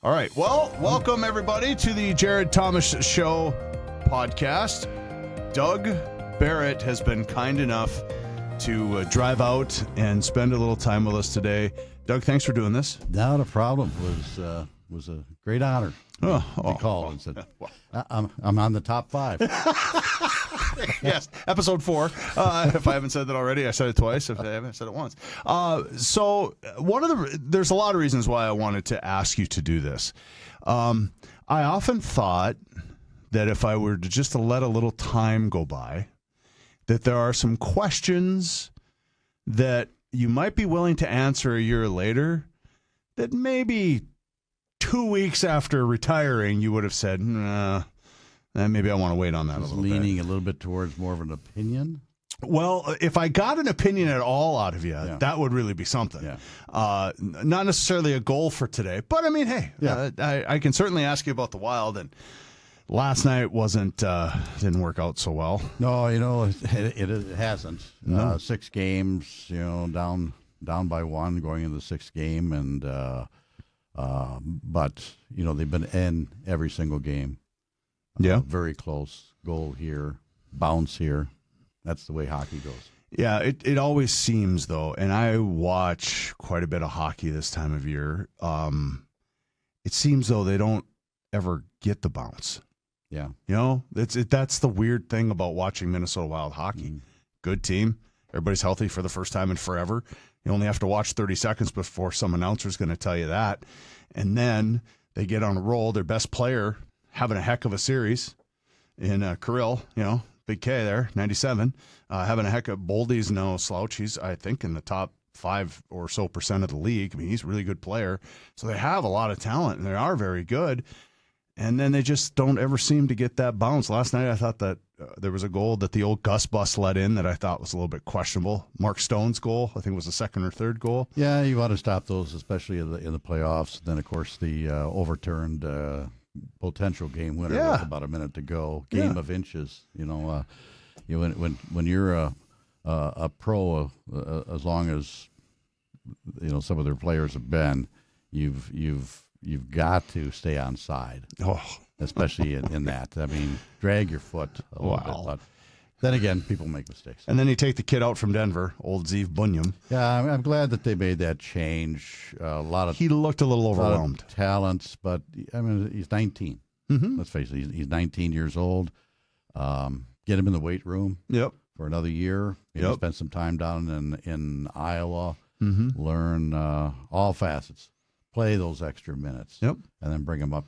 All right. Well, welcome everybody to the Jarrod Thomas Show podcast. Doug Barrett has been kind enough to drive out and spend a little time with us today. Doug, thanks for doing this. Not a problem. Was a great honor. He called and said, "I'm on the top 5." Yes, episode 4. If I haven't said that already, I said it twice. If I haven't, I said it once. So there's a lot of reasons why I wanted to ask you to do this. I often thought that if I were to just to let a little time go by, that there are some questions that you might be willing to answer a year later that maybe 2 weeks after retiring you would have said, nah, maybe I want to wait on that a little bit. Leaning a little bit towards more of an opinion? Well, if I got an opinion at all out of you, that would really be something. Yeah. Not necessarily a goal for today, but I mean, hey, I can certainly ask you about the Wild, and last night didn't work out so well. No, it hasn't. No. 6 games, down by 1 going into the 6th game, and but they've been in every single game. Yeah, very close. Goal here, bounce here. That's the way hockey goes. Yeah, it always seems though, and I watch quite a bit of hockey this time of year. It seems though they don't ever get the bounce. Yeah, that's the weird thing about watching Minnesota Wild hockey. Mm. Good team, everybody's healthy for the first time in forever. You only have to watch 30 seconds before some announcer's going to tell you that, and then they get on a roll. Their best player having a heck of a series in Kirill, Big K there, 97, having a heck of Boldy's no slouch. He's, I think, in the top 5 or so % of the league. I mean, he's a really good player. So they have a lot of talent, and they are very good. And then they just don't ever seem to get that bounce. Last night I thought that there was a goal that the old Gus Bus let in that I thought was a little bit questionable. Mark Stone's goal, I think, was the 2nd or 3rd goal. Yeah, you want to stop those, especially in the playoffs. Then, of course, the overturned potential game winner with about a minute to go. Game of inches. When you're a pro, as long as some of their players have been, you've got to stay on side. Especially in that. I mean, drag your foot a little bit. But then again, people make mistakes. And then you take the kid out from Denver, old Zeev Bunyam. Yeah, I'm glad that they made that change. He looked a little overwhelmed. Talents, but I mean, he's 19. Mm-hmm. Let's face it, he's 19 years old. Get him in the weight room for another year. Maybe spend some time down in Iowa. Mm-hmm. Learn all facets. Play those extra minutes. And then bring him up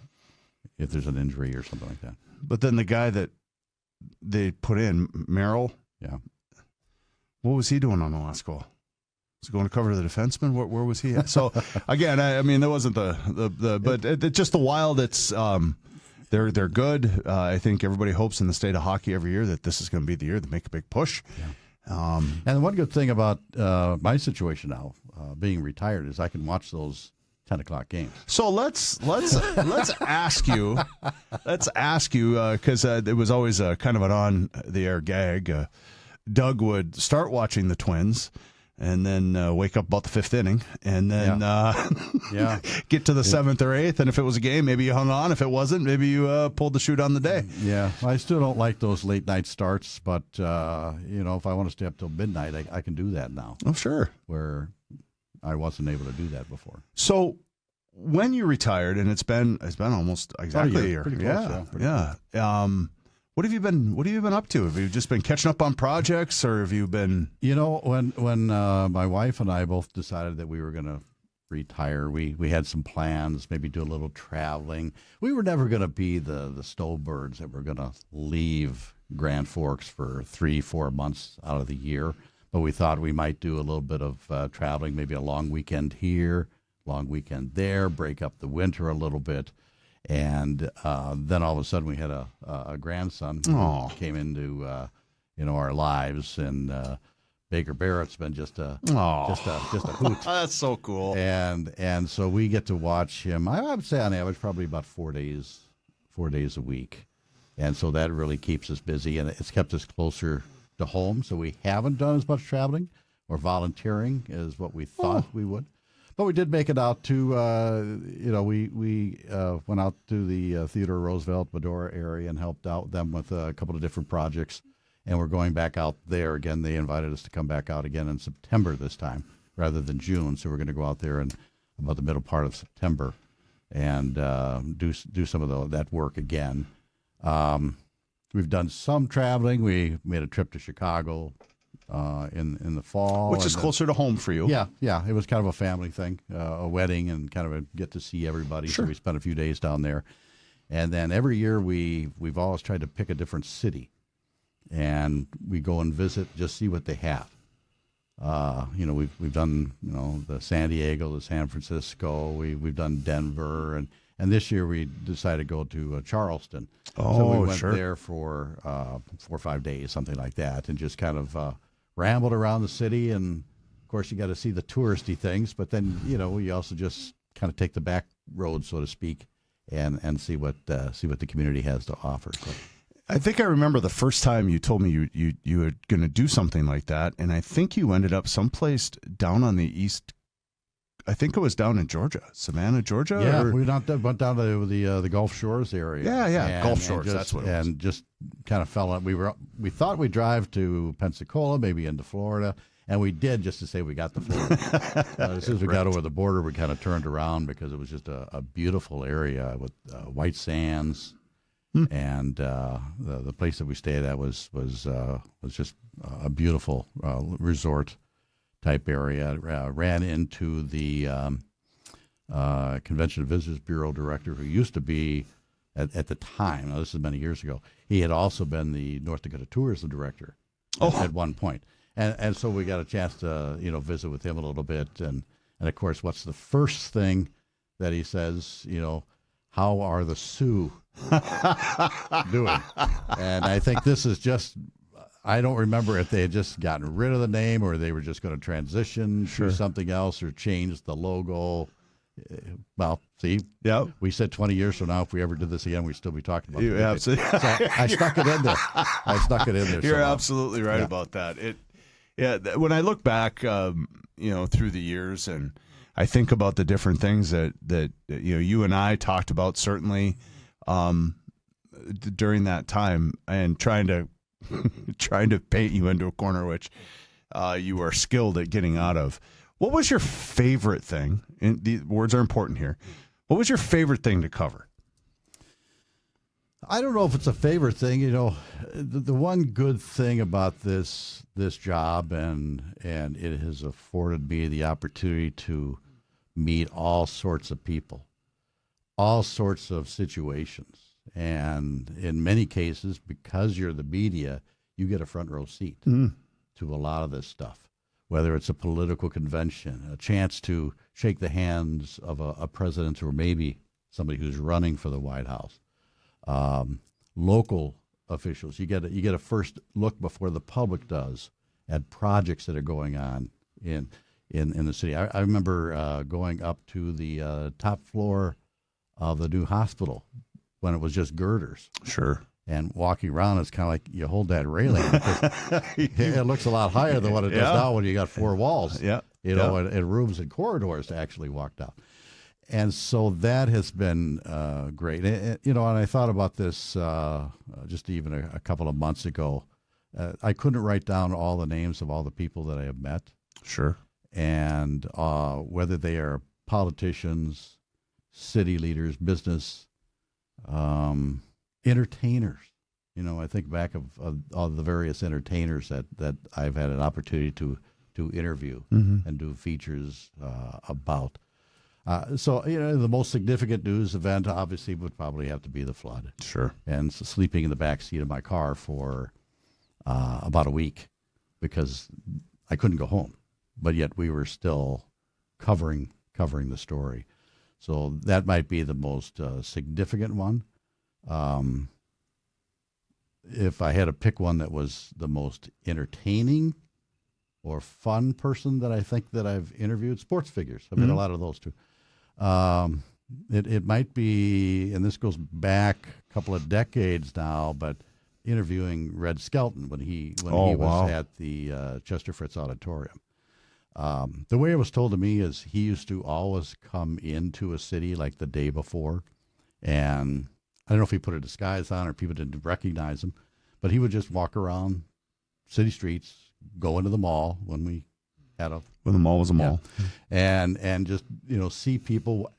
if there's an injury or something like that. But then the guy that they put in, Merrill, what was he doing on the last goal? Was he going to cover the defenseman? Where was he at? So, again, I mean, that wasn't but just the Wild, it's they're good. I think everybody hopes in the state of hockey every year that this is going to be the year to make a big push. Yeah. And the one good thing about my situation now, being retired, is I can watch those 10 o'clock games. So let's ask you, because it was always kind of an on the air gag. Doug would start watching the Twins, and then wake up about the 5th inning, and then get to the 7th or 8th. And if it was a game, maybe you hung on. If it wasn't, maybe you pulled the chute on the day. Yeah, I still don't like those late night starts, but if I want to stay up till midnight, I can do that now. Oh, sure. Where I wasn't able to do that before. So when you retired, and it's been almost exactly a year. Pretty close, What have you been up to? Have you just been catching up on projects, or have you been? When my wife and I both decided that we were going to retire, we had some plans, maybe do a little traveling. We were never going to be the snowbirds that were going to leave Grand Forks for 3-4 months out of the year. But we thought we might do a little bit of traveling, maybe a long weekend here, long weekend there, break up the winter a little bit. And then all of a sudden we had a grandson who came into our lives, and Baker Barrett's been just a hoot. That's so cool. And so we get to watch him. I would say on average probably about 4 days a week, and so that really keeps us busy, and it's kept us closer to home. So we haven't done as much traveling or volunteering as what we thought we would. But we did make it out to, we went out to the Theodore Roosevelt, Medora area and helped out them with a couple of different projects. And we're going back out there again. They invited us to come back out again in September this time rather than June. So we're going to go out there in about the middle part of September and do some of that work again. We've done some traveling. We made a trip to Chicago in the fall, which is closer to home for you. Yeah. It was kind of a family thing, a wedding, and kind of a get to see everybody. Sure. So we spent a few days down there, and then every year we've always tried to pick a different city, and we go and visit, just see what they have. We've done the San Diego, the San Francisco. We've done Denver, and this year we decided to go to Charleston. So we went there for 4 or 5 days, something like that, and just kind of rambled around the city. And of course, you got to see the touristy things, but then we also just kind of take the back road, so to speak, and see what the community has to offer. So. I think I remember the first time you told me you were going to do something like that, and I think you ended up someplace down on the east. I think it was down in Georgia, Savannah, Georgia. Yeah, we went down to the Gulf Shores area. Yeah, Gulf Shores. That's what it was. And just kind of fell on. We thought we'd drive to Pensacola, maybe into Florida, and we did, just to say we got to Florida. As soon as we got over the border, we kind of turned around because it was just a beautiful area with white sands. And the place that we stayed at was just a beautiful resort type area. Ran into the Convention and Visitors Bureau director, who used to be at the time. Now, this is many years ago. He had also been the North Dakota Tourism Director at one point, and so we got a chance to visit with him a little bit. And of course, what's the first thing that he says? How are the Sioux doing? And I think this is just, I don't remember if they had just gotten rid of the name or they were just going to transition to something else or change the logo. Well, see, we said 20 years from now, if we ever did this again, we'd still be talking about it. Absolutely. So I stuck it in there. You're absolutely right about that. When I look back, through the years, and I think about the different things that you and I talked about, certainly during that time, and trying to paint you into a corner, which you are skilled at getting out of. What was your favorite thing? And the words are important here. What was your favorite thing to cover? I don't know if it's a favorite thing. The one good thing about this job, and it has afforded me the opportunity to meet all sorts of people, all sorts of situations. And in many cases, because you're the media, you get a front row seat to a lot of this stuff, whether it's a political convention, a chance to shake the hands of a president or maybe somebody who's running for the White House, local officials. You get a first look before the public does at projects that are going on in the city. I remember going up to the top floor of the new hospital when it was just girders. Sure. And walking around, it's kind of like you hold that railing because it looks a lot higher than what it does now when you got four walls. And rooms and corridors to actually walk down. And so that has been great. And I thought about this just even a couple of months ago. I couldn't write down all the names of all the people that I have met. Sure. And whether they are politicians, city leaders, business, entertainers. I think back of all the various entertainers that I've had an opportunity to interview and do features about. So the most significant news event obviously would probably have to be the flood. Sure. And so sleeping in the back seat of my car for about a week because I couldn't go home, but yet we were still covering the story. So that might be the most significant one. If I had to pick one that was the most entertaining or fun person that I think that I've interviewed, sports figures. I've had a lot of those too. It might be, and this goes back a couple of decades now, but interviewing Red Skelton when he was at the Chester Fritz Auditorium. The way it was told to me is he used to always come into a city like the day before, and I don't know if he put a disguise on or people didn't recognize him, but he would just walk around city streets, go into the mall when we had a When the mall was a mall. and just see people,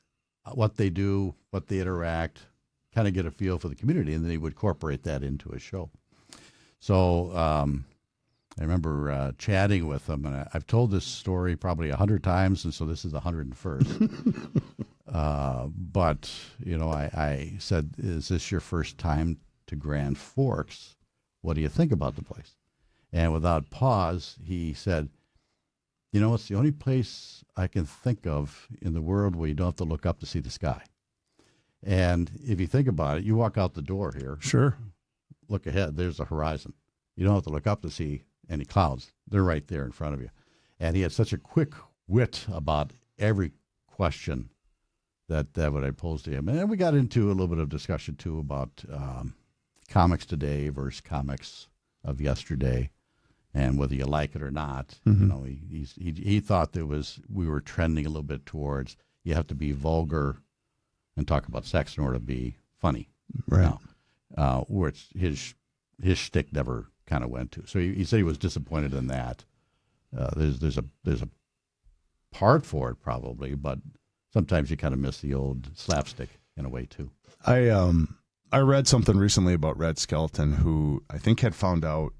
what they do, what they interact, kind of get a feel for the community, and then he would incorporate that into a show. So I remember chatting with him, and I've told this story probably 100 times, and so this is the 101st. But I said, "Is this your first time to Grand Forks? What do you think about the place?" And without pause, he said, "It's the only place I can think of in the world where you don't have to look up to see the sky." And if you think about it, you walk out the door here, Sure. look ahead, there's the horizon. You don't have to look up to see any clouds. They're right there in front of you. And he had such a quick wit about every question that what I posed to him. And then we got into a little bit of discussion, too, about comics today versus comics of yesterday, and whether you like it or not. He thought we were trending a little bit towards you have to be vulgar and talk about sex in order to be funny. Right. Now, where it's his shtick never kind of went to. So he said he was disappointed in that. There's a part for it probably, but sometimes you kind of miss the old slapstick in a way too. I read something recently about Red Skelton, who I think had found out,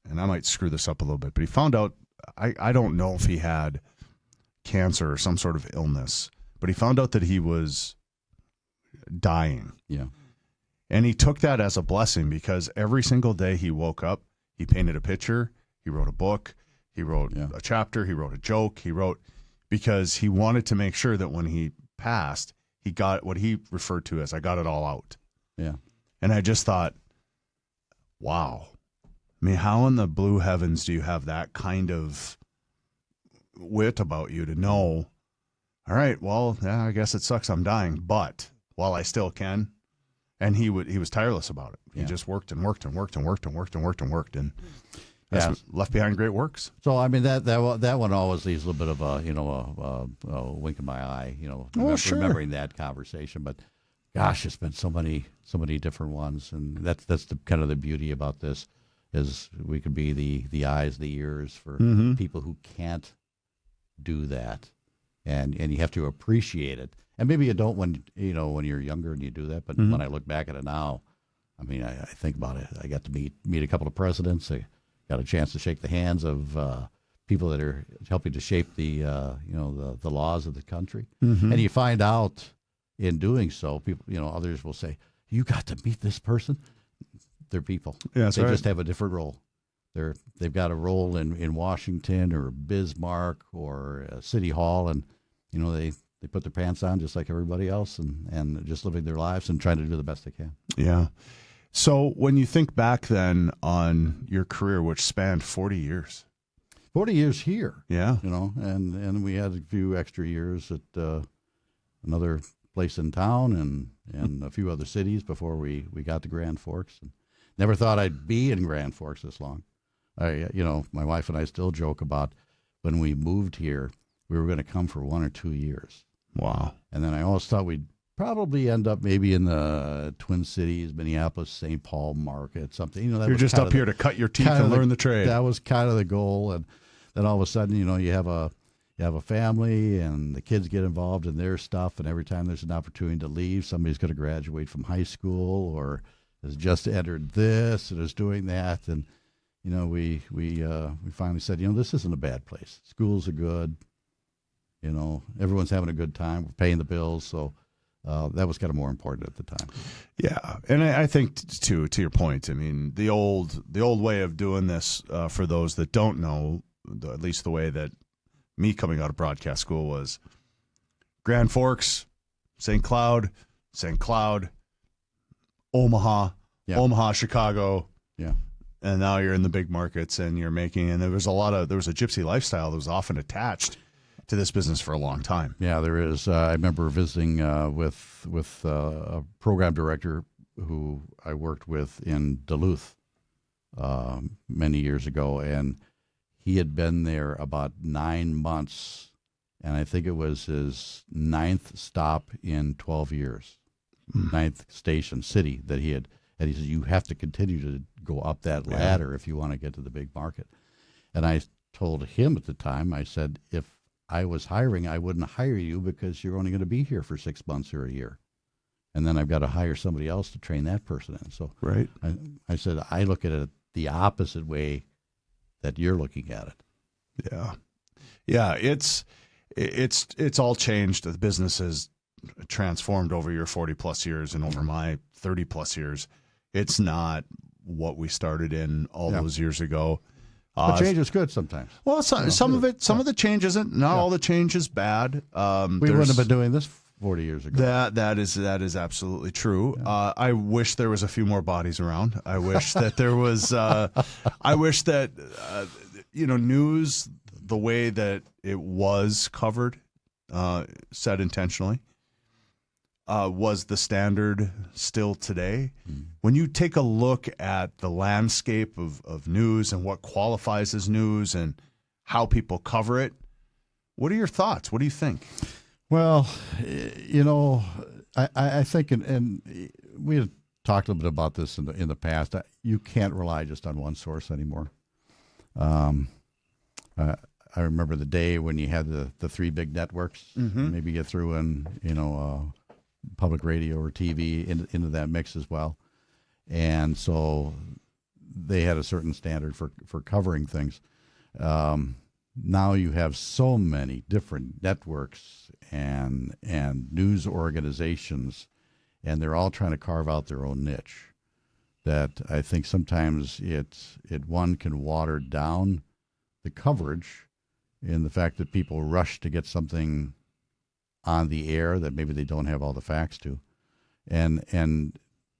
and I might screw this up a little bit, but he found out, I don't know if he had cancer or some sort of illness, but he found out that he was dying. Yeah. And he took that as a blessing, because every single day he woke up, he painted a picture, he wrote a book, he wrote a chapter, he wrote a joke, because he wanted to make sure that when he passed, he got what he referred to as, I got it all out. Yeah. And I just thought, wow. I mean, how in the blue heavens do you have that kind of wit about you to know, all right, well, yeah, I guess it sucks I'm dying, but while I still can. And he was tireless about it. He just worked and worked and worked and worked and worked and worked and worked, and left behind great works. So I mean that one always leaves a little bit of a wink in my eye, remembering that conversation. But gosh, it's been so many different ones, and that's the kind of the beauty about this, is we could be the eyes, the ears for people who can't do that, and you have to appreciate it. And maybe you don't when you're younger and you do that, but when I look back at it now, I mean, I think about it. I got to meet a couple of presidents. I got a chance to shake the hands of people that are helping to shape the laws of the country. And you find out in doing so, people, others will say, "You got to meet this person." They're people. Yeah, they just have a different role. They've got a role in Washington or Bismarck or City Hall, and they put their pants on just like everybody else, and just living their lives and trying to do the best they can. Yeah. So when you think back then on your career, which spanned 40 years. 40 years here. Yeah. And we had a few extra years at another place in town and a few other cities before we got to Grand Forks. And never thought I'd be in Grand Forks this long. My wife and I still joke about when we moved here, we were going to come for 1 or 2 years. Wow. And then I always thought we'd probably end up maybe in the Twin Cities, Minneapolis, St. Paul market, something. You're just up here to cut your teeth and learn the trade. That was kind of the goal. And then all of a sudden, you have a family and the kids get involved in their stuff. And every time there's an opportunity to leave, somebody's going to graduate from high school or has just entered this and is doing that. And, we finally said, this isn't a bad place. Schools are good. Everyone's having a good time. We're paying the bills. So that was kind of more important at the time. Yeah. And I think, to your point, I mean, the old way of doing this, for those that don't know, at least the way that me coming out of broadcast school was Grand Forks, St. Cloud, Omaha, Omaha, Chicago. Yeah. And now you're in the big markets and you're making, and there was a gypsy lifestyle that was often attached to this business for a long time. Yeah, there is. I remember visiting with a program director who I worked with in Duluth many years ago, and he had been there about 9 months, and I think it was his 9th stop in 12 years, 9th station, city that he had. And he said, you have to continue to go up that ladder if you want to get to the big market. And I told him at the time, I said, if I was hiring, I wouldn't hire you because you're only going to be here for 6 months or a year. And then I've got to hire somebody else to train that person in. So Right. I said, I look at it the opposite way that you're looking at it. Yeah. Yeah. It's all changed. The business has transformed over your 40 plus years and over my 30 plus years. It's not what we started in all those years ago. But change is good sometimes. Well, some of the change isn't. Not all the change is bad. We wouldn't have been doing this 40 years ago. That is absolutely true. Yeah. I wish there was a few more bodies around. I wish that there was. I wish that news the way that it was covered, said intentionally, was the standard still today. When you take a look at the landscape of news and what qualifies as news and how people cover it, what are your thoughts? What do you think? Well, I think, and we had talked a little bit about this in the past. You can't rely just on one source anymore. I remember the day when you had the three big networks. Maybe you threw in, public radio or TV into that mix as well. And so they had a certain standard for covering things. Now you have so many different networks and news organizations, and they're all trying to carve out their own niche, that I think sometimes it can water down the coverage in the fact that people rush to get something on the air that maybe they don't have all the facts to, and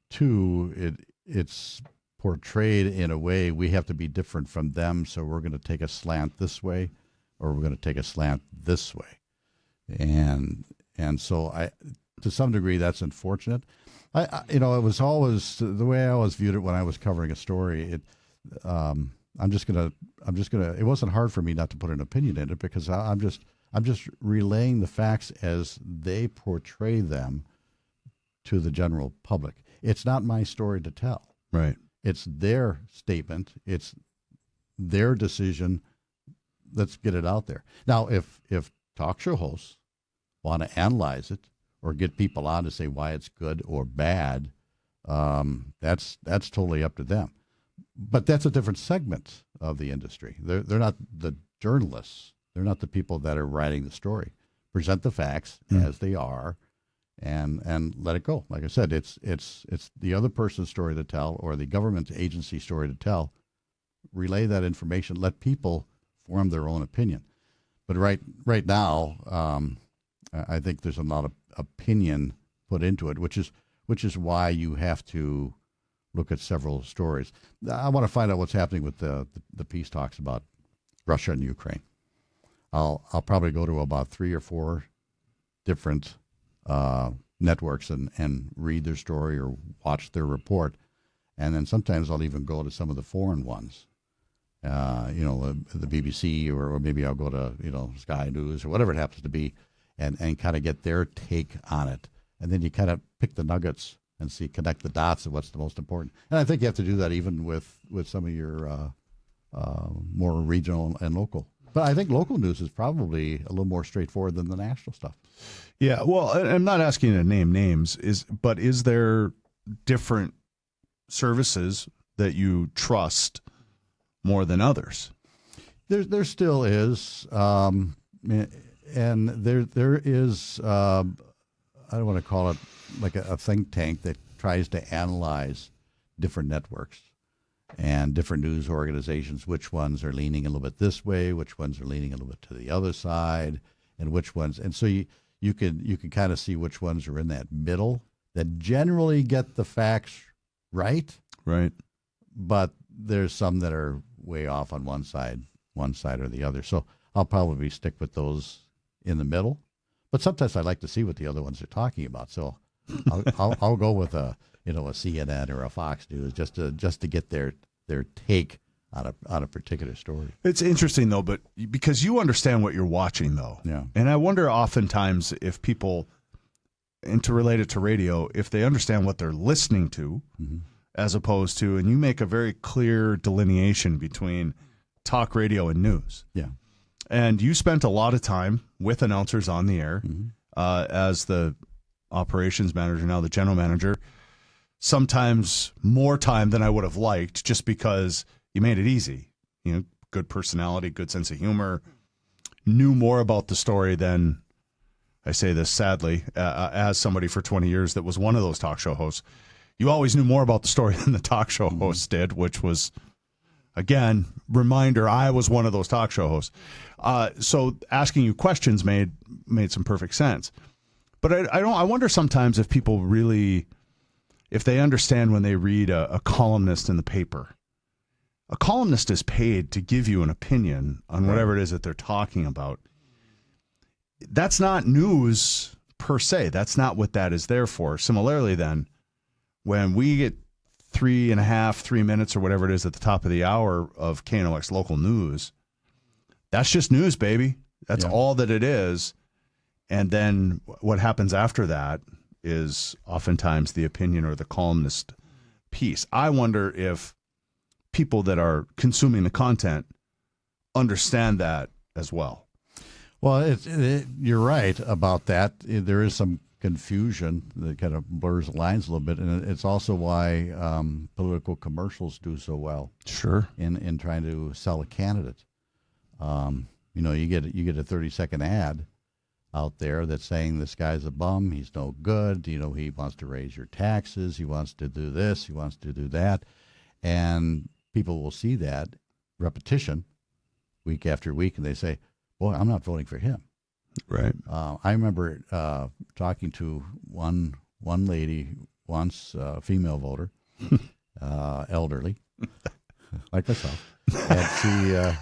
two, it's portrayed in a way we have to be different from them, so we're going to take a slant this way, or we're going to take a slant this way, and so to some degree that's unfortunate. It was always the way I always viewed it when I was covering a story. I'm just gonna. It wasn't hard for me not to put an opinion in it because I'm just relaying the facts as they portray them to the general public. It's not my story to tell. Right. It's their statement. It's their decision. Let's get it out there. Now, if talk show hosts want to analyze it or get people on to say why it's good or bad, that's totally up to them. But that's a different segment of the industry. They're not the journalists. They're not the people that are writing the story. Present the facts as they are, and let it go. Like I said, it's the other person's story to tell or the government agency story to tell. Relay that information. Let people form their own opinion. But right now, I think there's a lot of opinion put into it, which is why you have to look at several stories. I want to find out what's happening with the peace talks about Russia and Ukraine. I'll probably go to about 3 or 4 different networks and read their story or watch their report, and then sometimes I'll even go to some of the foreign ones, the BBC or maybe I'll go to Sky News or whatever it happens to be, and kind of get their take on it, and then you kind of pick the nuggets and connect the dots of what's the most important. And I think you have to do that even with some of your more regional and local. But I think local news is probably a little more straightforward than the national stuff. Yeah, well, I'm not asking you to name names, but is there different services that you trust more than others? There still is, and there is. I don't want to call it like a think tank that tries to analyze different networks and different news organizations, which ones are leaning a little bit this way, which ones are leaning a little bit to the other side, and which ones. And so you can kind of see which ones are in that middle that generally get the facts right. Right. But there's some that are way off on one side or the other. So I'll probably stick with those in the middle. But sometimes I like to see what the other ones are talking about. So I'll go with a CNN or a Fox News just to get their take on a particular story. It's interesting, though, but because you understand what you're watching, though. Yeah. And I wonder oftentimes if people, and to relate it to radio, if they understand what they're listening to, as opposed to, and you make a very clear delineation between talk radio and news. Yeah. And you spent a lot of time with announcers on the air as the operations manager, now the general manager, sometimes more time than I would have liked just because you made it easy. You know, good personality, good sense of humor, knew more about the story than, I say this sadly, as somebody for 20 years that was one of those talk show hosts. You always knew more about the story than the talk show hosts did, which was, again, reminder, I was one of those talk show hosts. So asking you questions made some perfect sense. But I wonder sometimes if people really, if they understand when they read a columnist in the paper. A columnist is paid to give you an opinion on whatever it is that they're talking about. That's not news per se. That's not what that is there for. Similarly, then, when we get 3 minutes or whatever it is at the top of the hour of KNOX local news, that's just news, baby. That's all that it is. And then what happens after that is oftentimes the opinion or the columnist piece. I wonder if people that are consuming the content understand that as well. Well, you're right about that. There is some confusion that kind of blurs the lines a little bit, and it's also why political commercials do so well. Sure. In trying to sell a candidate. You get a 30-second ad out there that's saying this guy's a bum, he's no good, he wants to raise your taxes, he wants to do this, he wants to do that, and people will see that repetition week after week, and they say, boy, I'm not voting for him. Right. I remember talking to one lady once, a female voter, elderly, like myself, and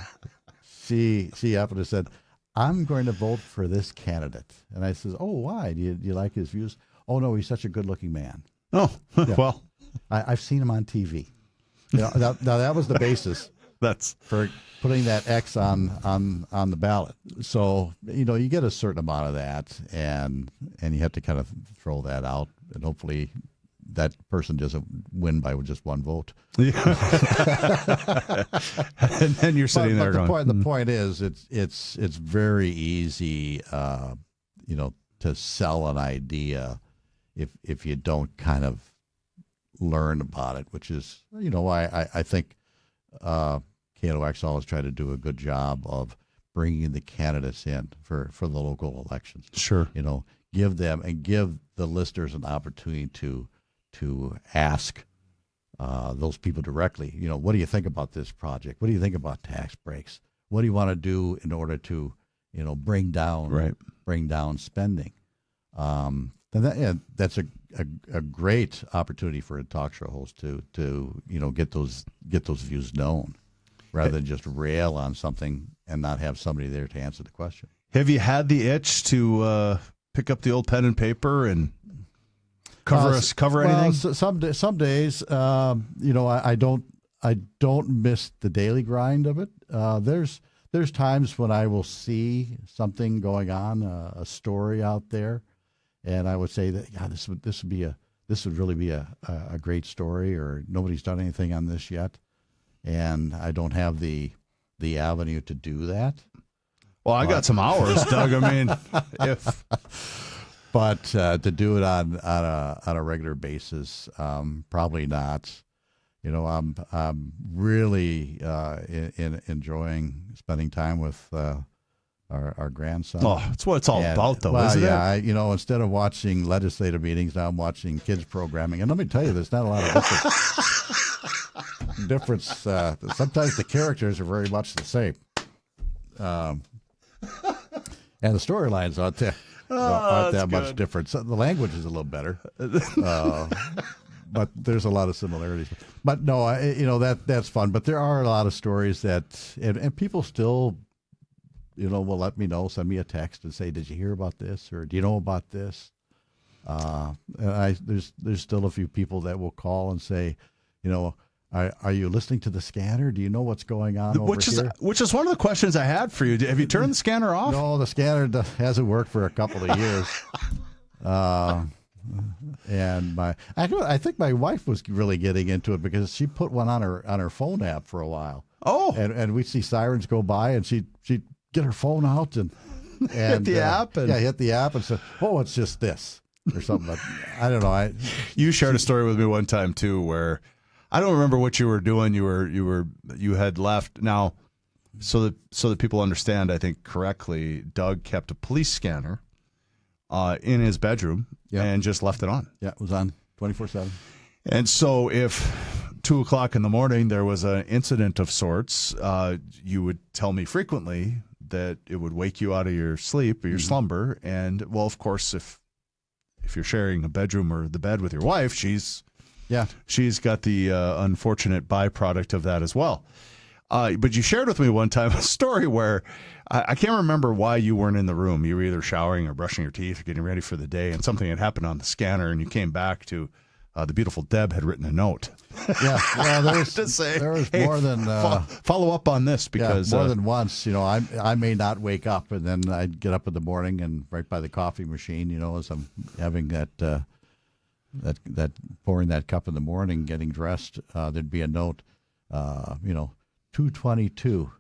she up and said, I'm going to vote for this candidate. And I says, oh, why? Do you like his views? Oh, no, he's such a good-looking man. Oh, Yeah. well. I've seen him on TV. Now that was the basis for putting that X on the ballot. So, you get a certain amount of that, and you have to kind of throw that out, and hopefully that person doesn't win by just one vote. Yeah. And then you're sitting there going. The point is, it's very easy, to sell an idea if you don't kind of learn about it, which is, why I think KNOX always try to do a good job of bringing the candidates in for the local elections. Sure. Give the listeners an opportunity to ask those people directly, what do you think about this project? What do you think about tax breaks? What do you want to do in order to, bring down spending? And that's a great opportunity for a talk show host to get those views known, rather than just rail on something and not have somebody there to answer the question. Have you had the itch to pick up the old pen and paper and cover anything? Some days, I don't miss the daily grind of it. There's times when I will see something going on, a story out there, and I would say that this would really be a great story, or nobody's done anything on this yet, and I don't have the avenue to do that. Well, I got some hours, Doug. I mean, if. But to do it on a regular basis, probably not. I'm really enjoying spending time with our grandson. Oh, that's what it's all about, though, isn't it? Instead of watching legislative meetings, now I'm watching kids programming. And let me tell you, there's not a lot of difference. Sometimes the characters are very much the same. And the storylines aren't that much different. So the language is a little better, but there's a lot of similarities. But no, that's fun. But there are a lot of stories that, and people still, will let me know, send me a text and say, "Did you hear about this?" or "Do you know about this?" And there's still a few people that will call and say, Are you listening to the scanner? Do you know what's going on over here? Which is one of the questions I had for you. Have you turned the scanner off? No, the scanner hasn't worked for a couple of years. And I think my wife was really getting into it because she put one on her phone app for a while. Oh, and we'd see sirens go by, and she'd get her phone out and hit the app, and hit the app and say, "Oh, it's just this." Or something. But I don't know. You shared a story with me one time too, where I don't remember what you were doing. You had left. Now, so that people understand, I think correctly, Doug kept a police scanner in his bedroom and just left it on. Yeah, it was on 24/7. And so, if 2:00 in the morning there was an incident of sorts, you would tell me frequently that it would wake you out of your sleep or your slumber. And well, of course, if you're sharing a bedroom or the bed with your wife, she's got the unfortunate byproduct of that as well. But you shared with me one time a story where I can't remember why you weren't in the room. You were either showering or brushing your teeth or getting ready for the day, and something had happened on the scanner, and you came back to the beautiful Deb had written a note. Yeah, well, there was to say, there was more than follow up on this because more than once. I may not wake up, and then I'd get up in the morning and right by the coffee machine. As I'm having that pouring that cup in the morning, getting dressed, there'd be a note. 222.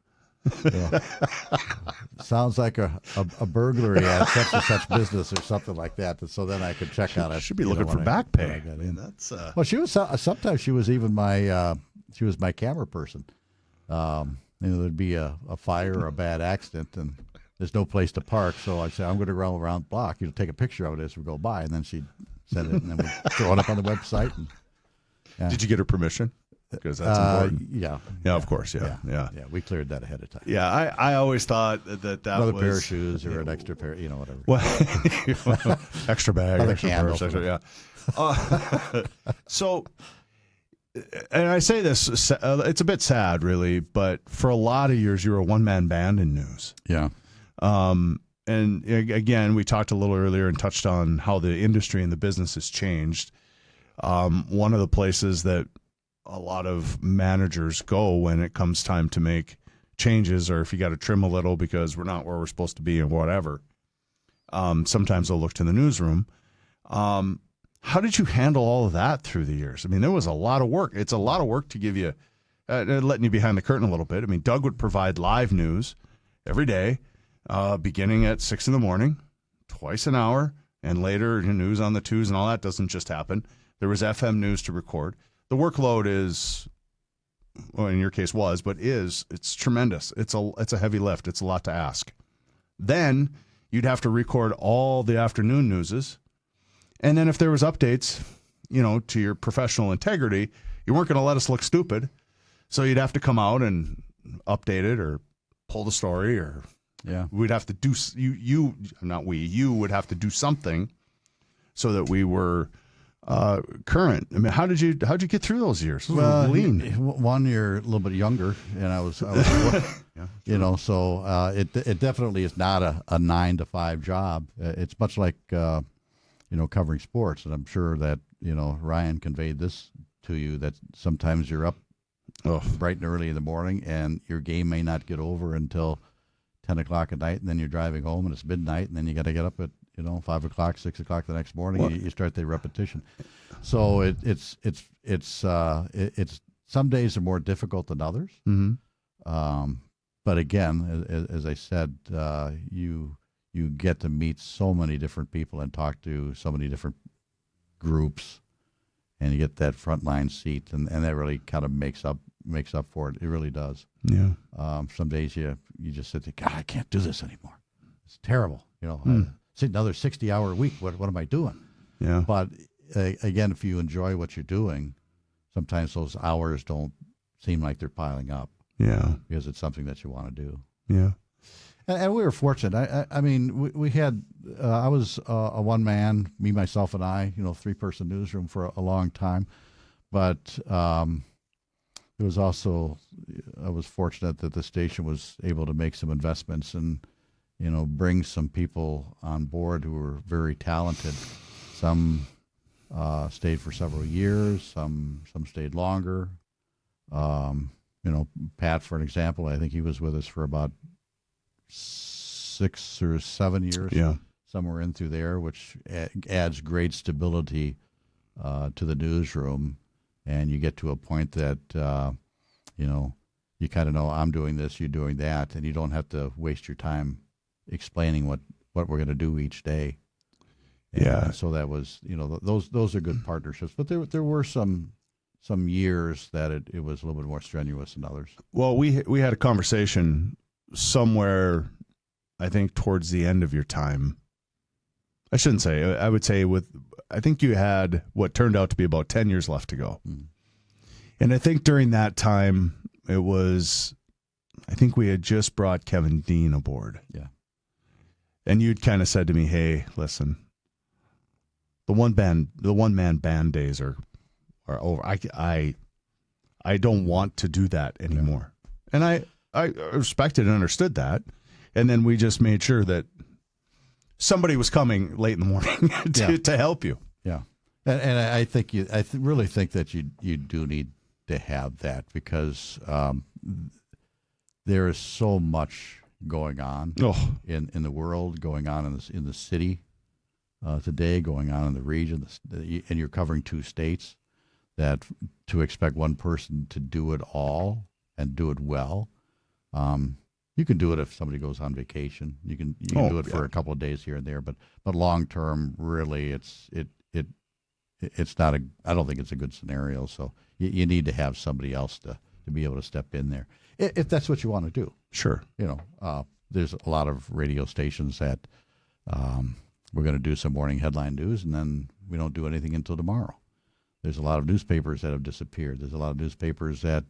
Sounds like a burglary at such and such business or something like that. And so then I could check on it. Should be looking for back pay. That's well, she was sometimes she was even my camera person. There'd be a fire or a bad accident, and there's no place to park. So I said, I'm going to go around the block. Take a picture of it as we go by, and then she'd send it, and then we'd throw it up on the website. Did you get her permission? Because that's important. Yeah, of course. Yeah. We cleared that ahead of time. Yeah, I always thought that another was pair of shoes or an extra pair, whatever. Well, extra bag, another extra candle. purse, extra, so, and I say this, it's a bit sad, really, but for a lot of years, you were a one-man band in news. Yeah. And again, we talked a little earlier and touched on how the industry and the business has changed. One of the places that a lot of managers go when it comes time to make changes, or if you got to trim a little because we're not where we're supposed to be and whatever, sometimes they'll look to the newsroom. How did you handle all of that through the years? I mean, there was a lot of work. It's a lot of work to give you, letting you behind the curtain a little bit. I mean, Doug would provide live news every day, beginning at 6 in, twice an hour, and later news on the twos and all that doesn't just happen. There was FM news to record. The workload is, well, in your case was, but it's tremendous. It's a heavy lift. It's a lot to ask. Then you'd have to record all the afternoon newses. And then if there was updates, to your professional integrity, you weren't going to let us look stupid. So you'd have to come out and update it or pull the story, or we'd have to do, you would have to do something so that we were current. I mean, how did you get through those years? Well, one year a little bit younger, and I was so it definitely is not a 9 to 5 job. It's much like covering sports, and I'm sure that Ryan conveyed this to you, that sometimes you're up bright and early in the morning, and your game may not get over until 10 o'clock at night, and then you're driving home and it's midnight, and then you got to get up at 5 o'clock, 6 o'clock the next morning. You start the repetition. So it's some days are more difficult than others. Mm-hmm. But again, as I said, you get to meet so many different people and talk to so many different groups, and you get that frontline seat, and that really kind of makes up for it. It really does. Yeah. Some days you just sit there, God, I can't do this anymore. It's terrible. Sit another 60-hour week. What am I doing? Yeah. But again, if you enjoy what you're doing, sometimes those hours don't seem like they're piling up. Yeah. Because it's something that you want to do. Yeah. And we were fortunate. I mean, we had. I was a one man, me, myself, and I. 3-person newsroom for a long time, but it was also. I was fortunate that the station was able to make some investments and bring some people on board who were very talented. Some stayed for several years. Some stayed longer. You know, Pat, for an example, I think he was with us for about 6 or 7 years, Yeah. somewhere in through there, which adds great stability to the newsroom. And you get to a point that, you know, you kind of know I'm doing this, you're doing that, and you don't have to waste your time explaining what we're going to do each day. Yeah. And so that was, you know, those are good partnerships. But there were some years that it was a little bit more strenuous than others. Well, we had a conversation somewhere, I think, towards the end of your time. I shouldn't say. I would say I think you had what turned out to be about 10 years left to go. Mm. And I think during that time, I think we had just brought Kevin Dean aboard. Yeah. And you'd kind of said to me, hey, listen, the one man band days are over. I don't want to do that anymore. Yeah. And I respected and understood that. And then we just made sure that somebody was coming late in the morning to help you. Yeah. And I think really think that you do need to have that because there is so much going on in the world, going on in the city today, going on in the region, and you're covering 2 states. That to expect one person to do it all and do it well, you can do it if somebody goes on vacation. You can do it for a couple of days here and there, but long term, really, it's not I don't think it's a good scenario. So you need to have somebody else to be able to step in there if that's what you want to do. Sure. You know, there's a lot of radio stations that we're going to do some morning headline news, and then we don't do anything until tomorrow. There's a lot of newspapers that have disappeared. There's a lot of newspapers that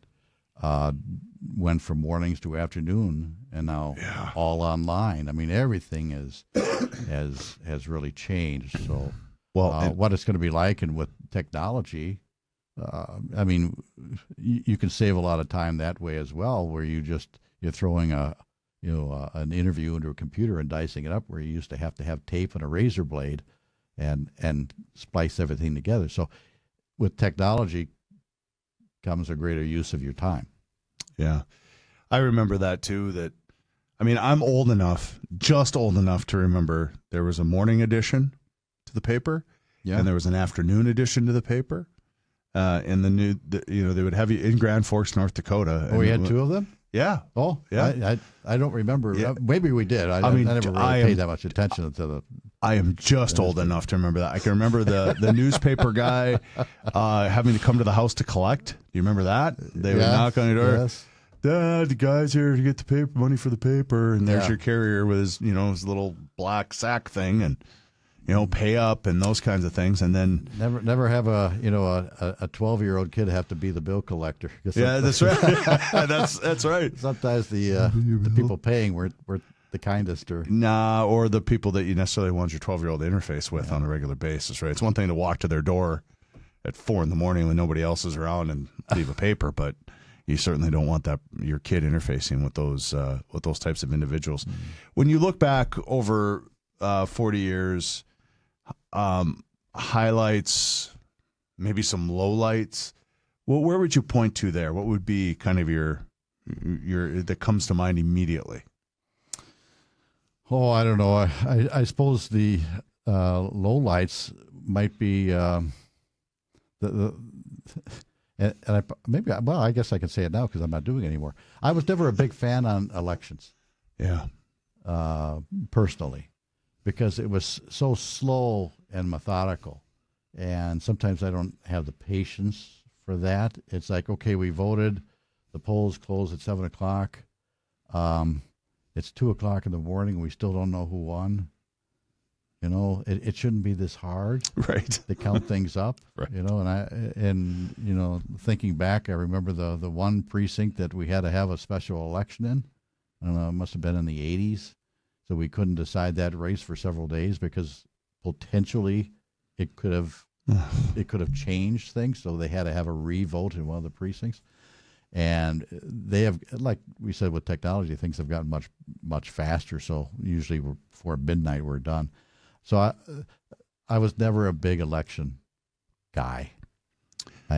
went from mornings to afternoon and now all online. I mean, everything has really changed. So, what it's going to be like, and with technology, I mean, you can save a lot of time that way as well, where you're throwing an interview into a computer and dicing it up, where you used to have tape and a razor blade and splice everything together. So with technology comes a greater use of your time. Yeah. I remember that too, I'm old enough, just old enough to remember there was a morning edition to the paper and there was an afternoon edition to the paper. And they would have you in Grand Forks, North Dakota. Oh, we had 2 of them? Yeah. Oh, yeah. I don't remember. Yeah. Maybe we did. I never really paid that much attention to the. I am just old enough to remember that. I can remember the newspaper guy having to come to the house to collect. Do you remember that? They would knock on your door. Yes. Dad, the guy's here to get the paper money for the paper, and there's your carrier with his little black sack thing, and pay up and those kinds of things, and then never have a 12-year-old kid have to be the bill collector. Yeah, that's right. that's right. Sometimes the people paying weren't the kindest, or the people that you necessarily want your 12-year-old to interface with on a regular basis, right? It's one thing to walk to their door at 4 a.m. when nobody else is around and leave a paper, but you certainly don't want your kid interfacing with those types of individuals. Mm-hmm. When you look back over 40 years. Highlights, maybe some lowlights. Well, where would you point to there? What would be kind of your that comes to mind immediately? Oh, I don't know. I suppose the lowlights might be I guess I can say it now because I'm not doing it anymore. I was never a big fan on elections. Yeah. Personally. Because it was so slow and methodical. And sometimes I don't have the patience for that. It's like, okay, we voted. The polls close at 7 o'clock. It's 2 o'clock in the morning. We still don't know who won. It shouldn't be this hard, right? To count things up, right? And thinking back, I remember the one precinct that we had to have a special election in. I don't know, it must have been in the 80s. So we couldn't decide that race for several days because potentially it could have changed things. So they had to have a re-vote in one of the precincts. And they have, like we said, with technology, things have gotten much, much faster. So usually before midnight, we're done. So I was never a big election guy.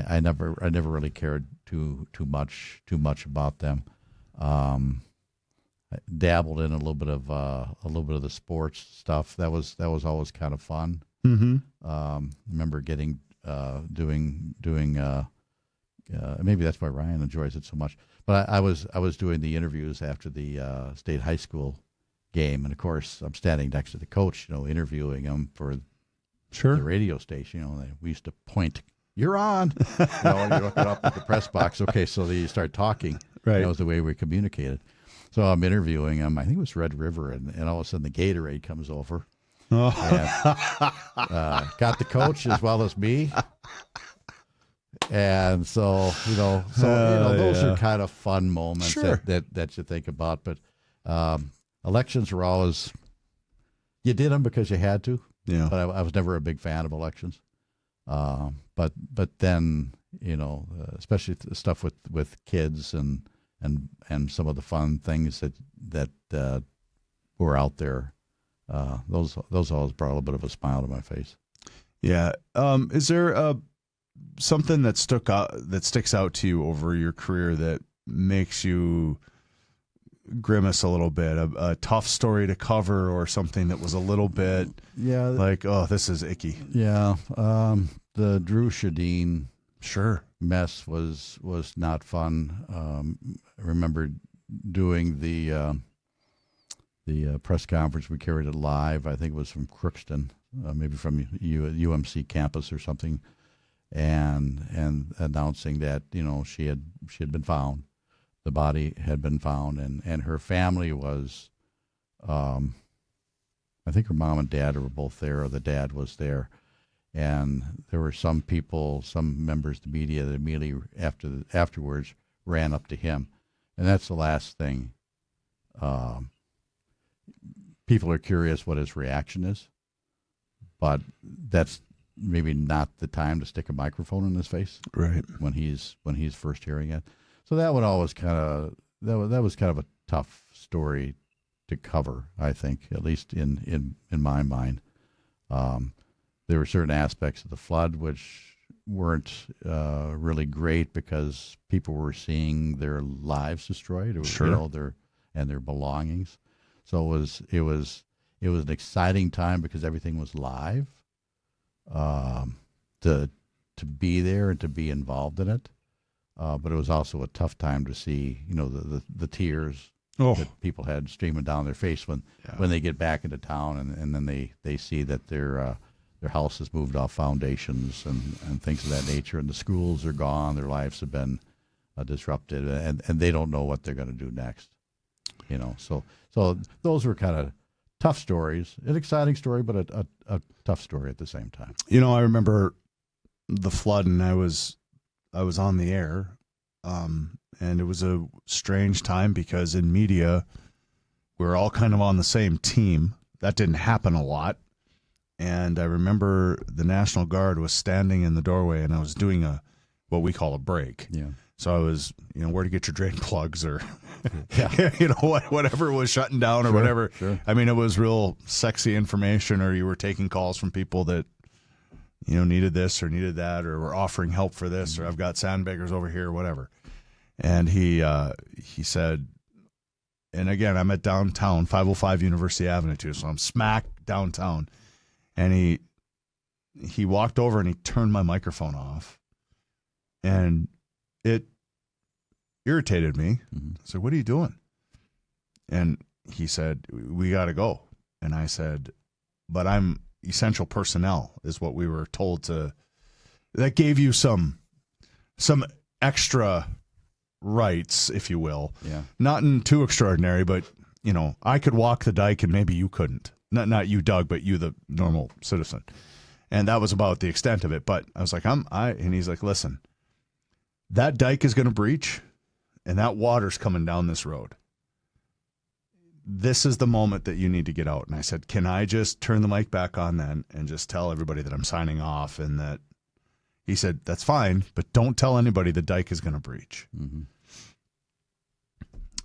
I never really cared too much about them. I dabbled in a little bit of the sports stuff. That was always kind of fun. Mm-hmm. Remember getting doing maybe that's why Ryan enjoys it so much. But I was doing the interviews after the state high school game, and of course I'm standing next to the coach, interviewing him for Sure. the radio station. We used to point, "You're on," and you look it up at the press box. Okay, so you start talking. Right. That was the way we communicated. So I'm interviewing him. I think it was Red River, and all of a sudden the Gatorade comes over. Oh. And, got the coach as well as me. And so those are kind of fun moments Sure. that you think about. But elections were always, you did them because you had to. Yeah. But I was never a big fan of elections. But then especially the stuff with kids and some of the fun things that were out there. Those always brought a little bit of a smile to my face. Yeah. Is there something that sticks out to you over your career that makes you grimace a little bit? A tough story to cover, or something that was a little bit like, oh, this is icky. Yeah. The Drew Shadeen Sure. mess was not fun. I remember doing the press conference. We carried it live. I think it was from Crookston, maybe from UMC campus or something, and announcing that she had been found. The body had been found, and her family was, I think her mom and dad were both there, or the dad was there. And there were some people, some members of the media that immediately afterwards ran up to him. And that's the last thing. People are curious what his reaction is, but that's maybe not the time to stick a microphone in his face, Right. when he's first hearing it. So that one always that was kind of a tough story to cover, I think, at least in my mind. There were certain aspects of the flood which weren't really great, because people were seeing their lives destroyed, or Sure. their belongings. So it was an exciting time because everything was live. To be there and to be involved in it, but it was also a tough time to see the tears that people had streaming down their face when they get back into town, and then they see that their house has moved off foundations and things of that nature, and the schools are gone, their lives have been disrupted, and they don't know what they're going to do next. So those were kind of tough stories, an exciting story, but a tough story at the same time. I remember the flood, and I was on the air, and it was a strange time because in media, we were all kind of on the same team. That didn't happen a lot. And I remember the National Guard was standing in the doorway, and I was doing what we call a break. Yeah. So I was, where to get your drain plugs, or, Yeah. whatever was shutting down, or Sure, whatever. sure. I mean, it was real sexy information, or you were taking calls from people that, needed this or needed that, or were offering help for this, or I've got sandbaggers over here, or whatever. And he said, and again, I'm at downtown, 505 University Avenue too, so I'm smack downtown. And he walked over and he turned my microphone off, and it irritated me. Mm-hmm. I said, "What are you doing?" And he said, "We got to go." And I said, "But I'm essential personnel," is what we were told to. That gave you some extra rights, if you will. Yeah. Not in too extraordinary, but I could walk the dike and maybe you couldn't. Not you, Doug, but you, the normal citizen. And that was about the extent of it. But I was like, and he's like, "Listen, that dike is going to breach, and that water's coming down this road. This is the moment that you need to get out." And I said, "Can I just turn the mic back on then and just tell everybody that I'm signing off?" And that he said, "That's fine, but don't tell anybody the dike is going to breach." Mm-hmm.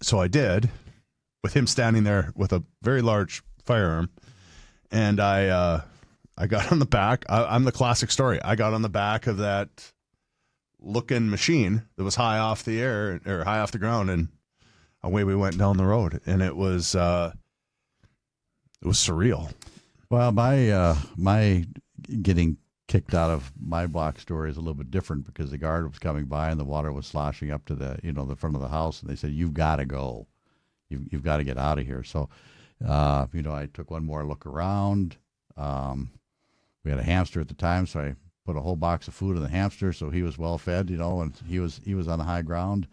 So I did, with him standing there with a very large firearm, and I got on the back. I'm the classic story. I got on the back of that looking machine that was high off the air or high off the ground, and away we went down the road, and it was surreal. Well, my getting kicked out of my block story is a little bit different because the guard was coming by and the water was sloshing up to the front of the house, and they said, "You've got to go, you've got to get out of here." So, I took one more look around. We had a hamster at the time, so I put a whole box of food in the hamster, so he was well fed, and he was on the high ground.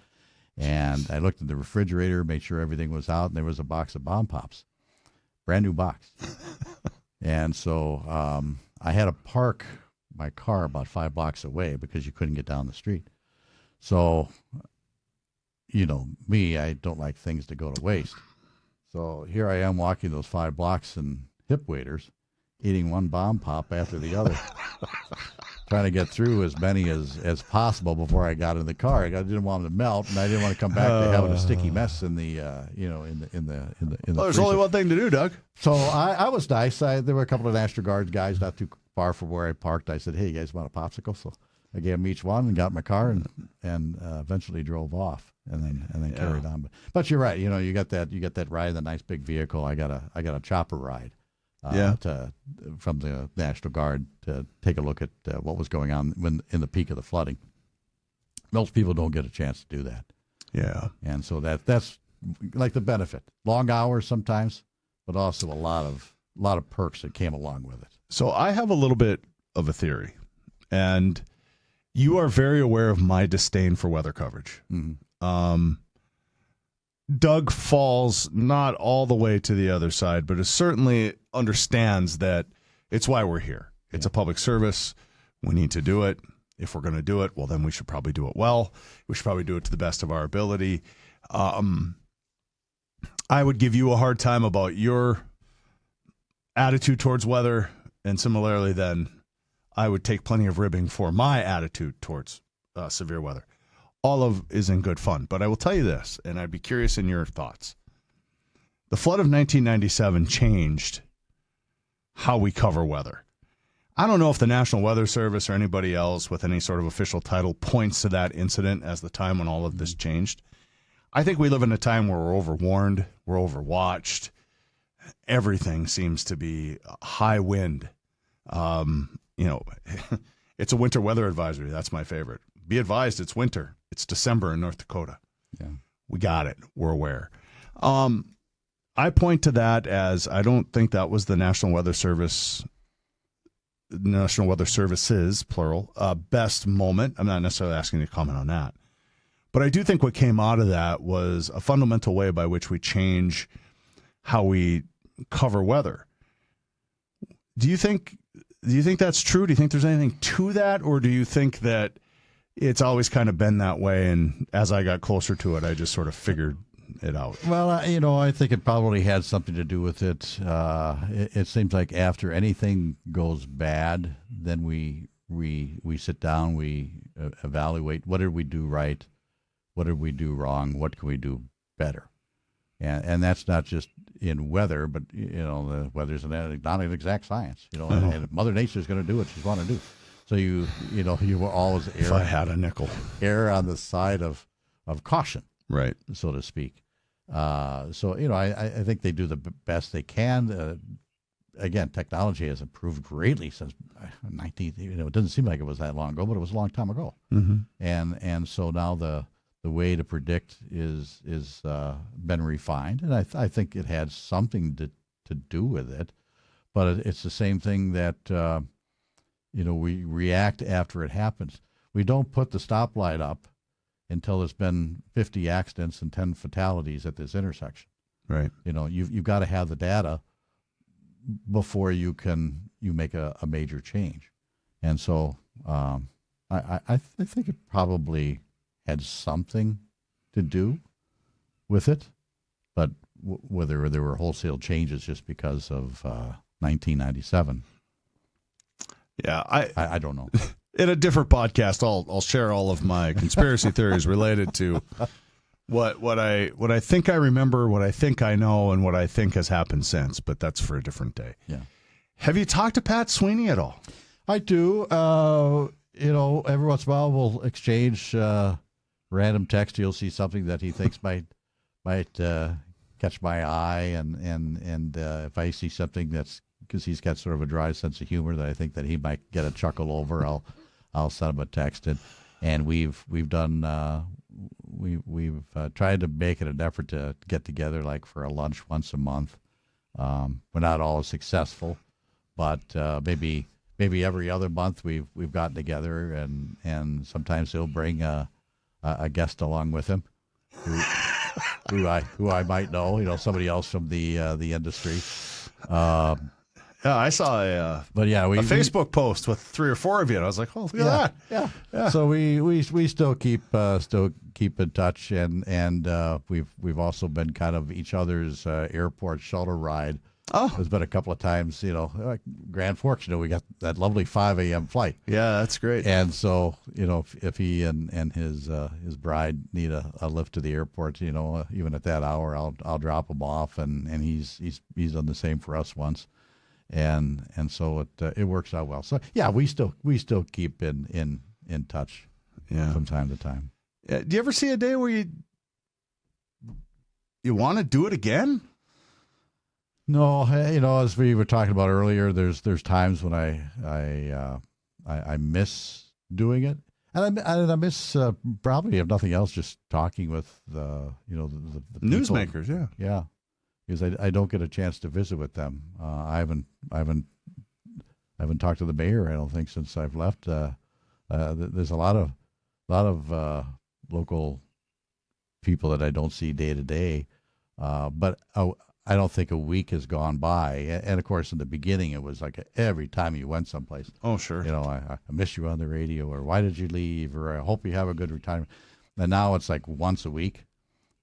And I looked at the refrigerator, made sure everything was out, and there was a box of bomb pops, brand new box. And so I had to park my car about 5 blocks away because you couldn't get down the street. So, me, I don't like things to go to waste. So here I am walking those 5 blocks in hip waders, eating one bomb pop after the other, trying to get through as many as possible before I got in the car. I didn't want them to melt, and I didn't want to come back to having a sticky mess in the in the Well, there's freezer. only one thing to do, Doug. So I was nice. There were a couple of National Guard guys not too far from where I parked. I said, "Hey, you guys want a popsicle?" So I gave them each one and got in my car and eventually drove off and then carried on. But you're right. You got that ride in the nice big vehicle. I got a chopper ride. From the National Guard to take a look at what was going on when in the peak of the flooding. Most people don't get a chance to do that. Yeah. And so that's like the benefit. Long hours sometimes, but also a lot of perks that came along with it. So I have a little bit of a theory, and you are very aware of my disdain for weather coverage. Mm-hmm. Doug falls not all the way to the other side, but certainly understands that it's why we're here. It's a public service. We need to do it. If we're going to do it, well, then we should probably do it well. We should probably do it to the best of our ability. I would give you a hard time about your attitude towards weather, and similarly, then I would take plenty of ribbing for my attitude towards severe weather. All of is in good fun. But I will tell you this, and I'd be curious in your thoughts. The flood of 1997 changed how we cover weather. I don't know if the National Weather Service or anybody else with any sort of official title points to that incident as the time when all of this changed. I think we live in a time where we're overwarned, we're overwatched. Everything seems to be high wind. It's a winter weather advisory. That's my favorite. Be advised, it's winter. It's December in North Dakota. Yeah. We got it. We're aware. I point to that as I don't think that was the National Weather Service's, plural, best moment. I'm not necessarily asking you to comment on that. But I do think what came out of that was a fundamental way by which we change how we cover weather. Do you think that's true? Do you think there's anything to that? Or do you think that it's always kind of been that way, and as I got closer to it, I just sort of figured it out? Well, I think it probably had something to do with it. It seems like after anything goes bad, then we sit down, we evaluate what did we do right, what did we do wrong, what can we do better, and that's not just in weather, but the weather's not an exact science, and Mother Nature's going to do what she's want to do. So you will always If I had a nickel, err on the side of caution, right, so to speak. I think they do the best they can. Again, technology has improved greatly since 19. It doesn't seem like it was that long ago, but it was a long time ago. Mm-hmm. And so now the way to predict is been refined, and I think it had something to do with it. But it's the same thing that. We react after it happens. We don't put the stoplight up until there's been 50 accidents and 10 fatalities at this intersection. Right. You've got to have the data before you make a major change. And so I think it probably had something to do with it, but whether there were wholesale changes just because of 1997. Yeah, I don't know. In a different podcast, I'll share all of my conspiracy theories related to what I think I remember, what I think I know, and what I think has happened since. But that's for a different day. Yeah. Have you talked to Pat Sweeney at all? I do. every once in a while we'll exchange random text. You'll see something that he thinks might catch my eye, and if I see something that's, because he's got sort of a dry sense of humor that I think that he might get a chuckle over, I'll send him a text, and we've done we've tried to make it an effort to get together like for a lunch once a month. We're not always successful, but maybe every other month we've gotten together, and sometimes he'll bring a guest along with him, who I might know, somebody else from the industry. Yeah, I saw a Facebook post with 3 or 4 of you, and I was like, "Oh, look at that!" Yeah. So we still keep in touch, and we've also been kind of each other's airport shuttle ride. Oh, there's been a couple of times, like Grand Forks. We got that lovely 5 a.m. flight. Yeah, that's great. And so, if he and his bride need a lift to the airport, even at that hour, I'll drop him off, and he's done the same for us once, and so it works out well. So yeah, we still keep in touch, from time to time. Do you ever see a day where you want to do it again? No, as we were talking about earlier, there's times when I miss doing it, and I miss probably, if nothing else, just talking with the newsmakers. Yeah, because I don't get a chance to visit with them. I haven't talked to the mayor, I don't think, since I've left. There's a lot of local people that I don't see day to day, but I don't think a week has gone by. And of course, in the beginning, it was like every time you went someplace. Oh, sure. I miss you on the radio, or why did you leave, or I hope you have a good retirement. And now it's like once a week,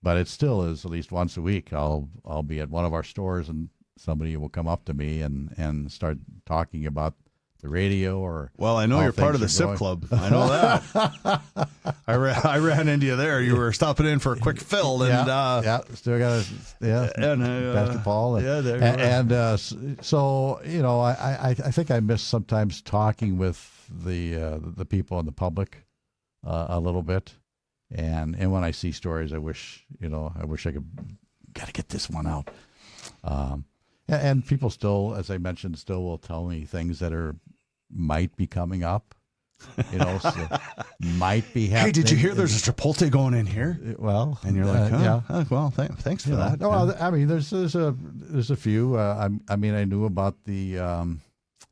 but it still is at least once a week. I'll be at one of our stores, and somebody will come up to me and start talking about the radio, or well, I know you're part of the SIP club. I know that. I ran into you there. You were stopping in for a quick fill, and still got Pastor Paul, so I think I miss sometimes talking with the people in the public a little bit, and when I see stories, I wish I could get this one out. And people still, as I mentioned, still will tell me things that might be coming up, so might be happening. Hey, did you hear there's a Chipotle going in here? Well, and you're like, well, thanks for that. Well, I mean, there's a few. I knew about the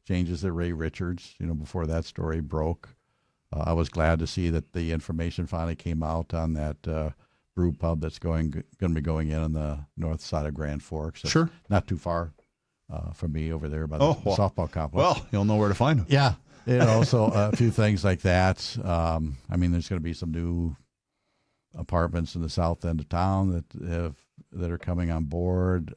changes at Ray Richards, before that story broke. I was glad to see that the information finally came out on that brew pub that's going to be going in on the north side of Grand Forks. Sure, not too far from me over there by the softball complex. Well, you'll know where to find them. Yeah, so a few things like that. There's going to be some new apartments in the south end of town that are coming on board.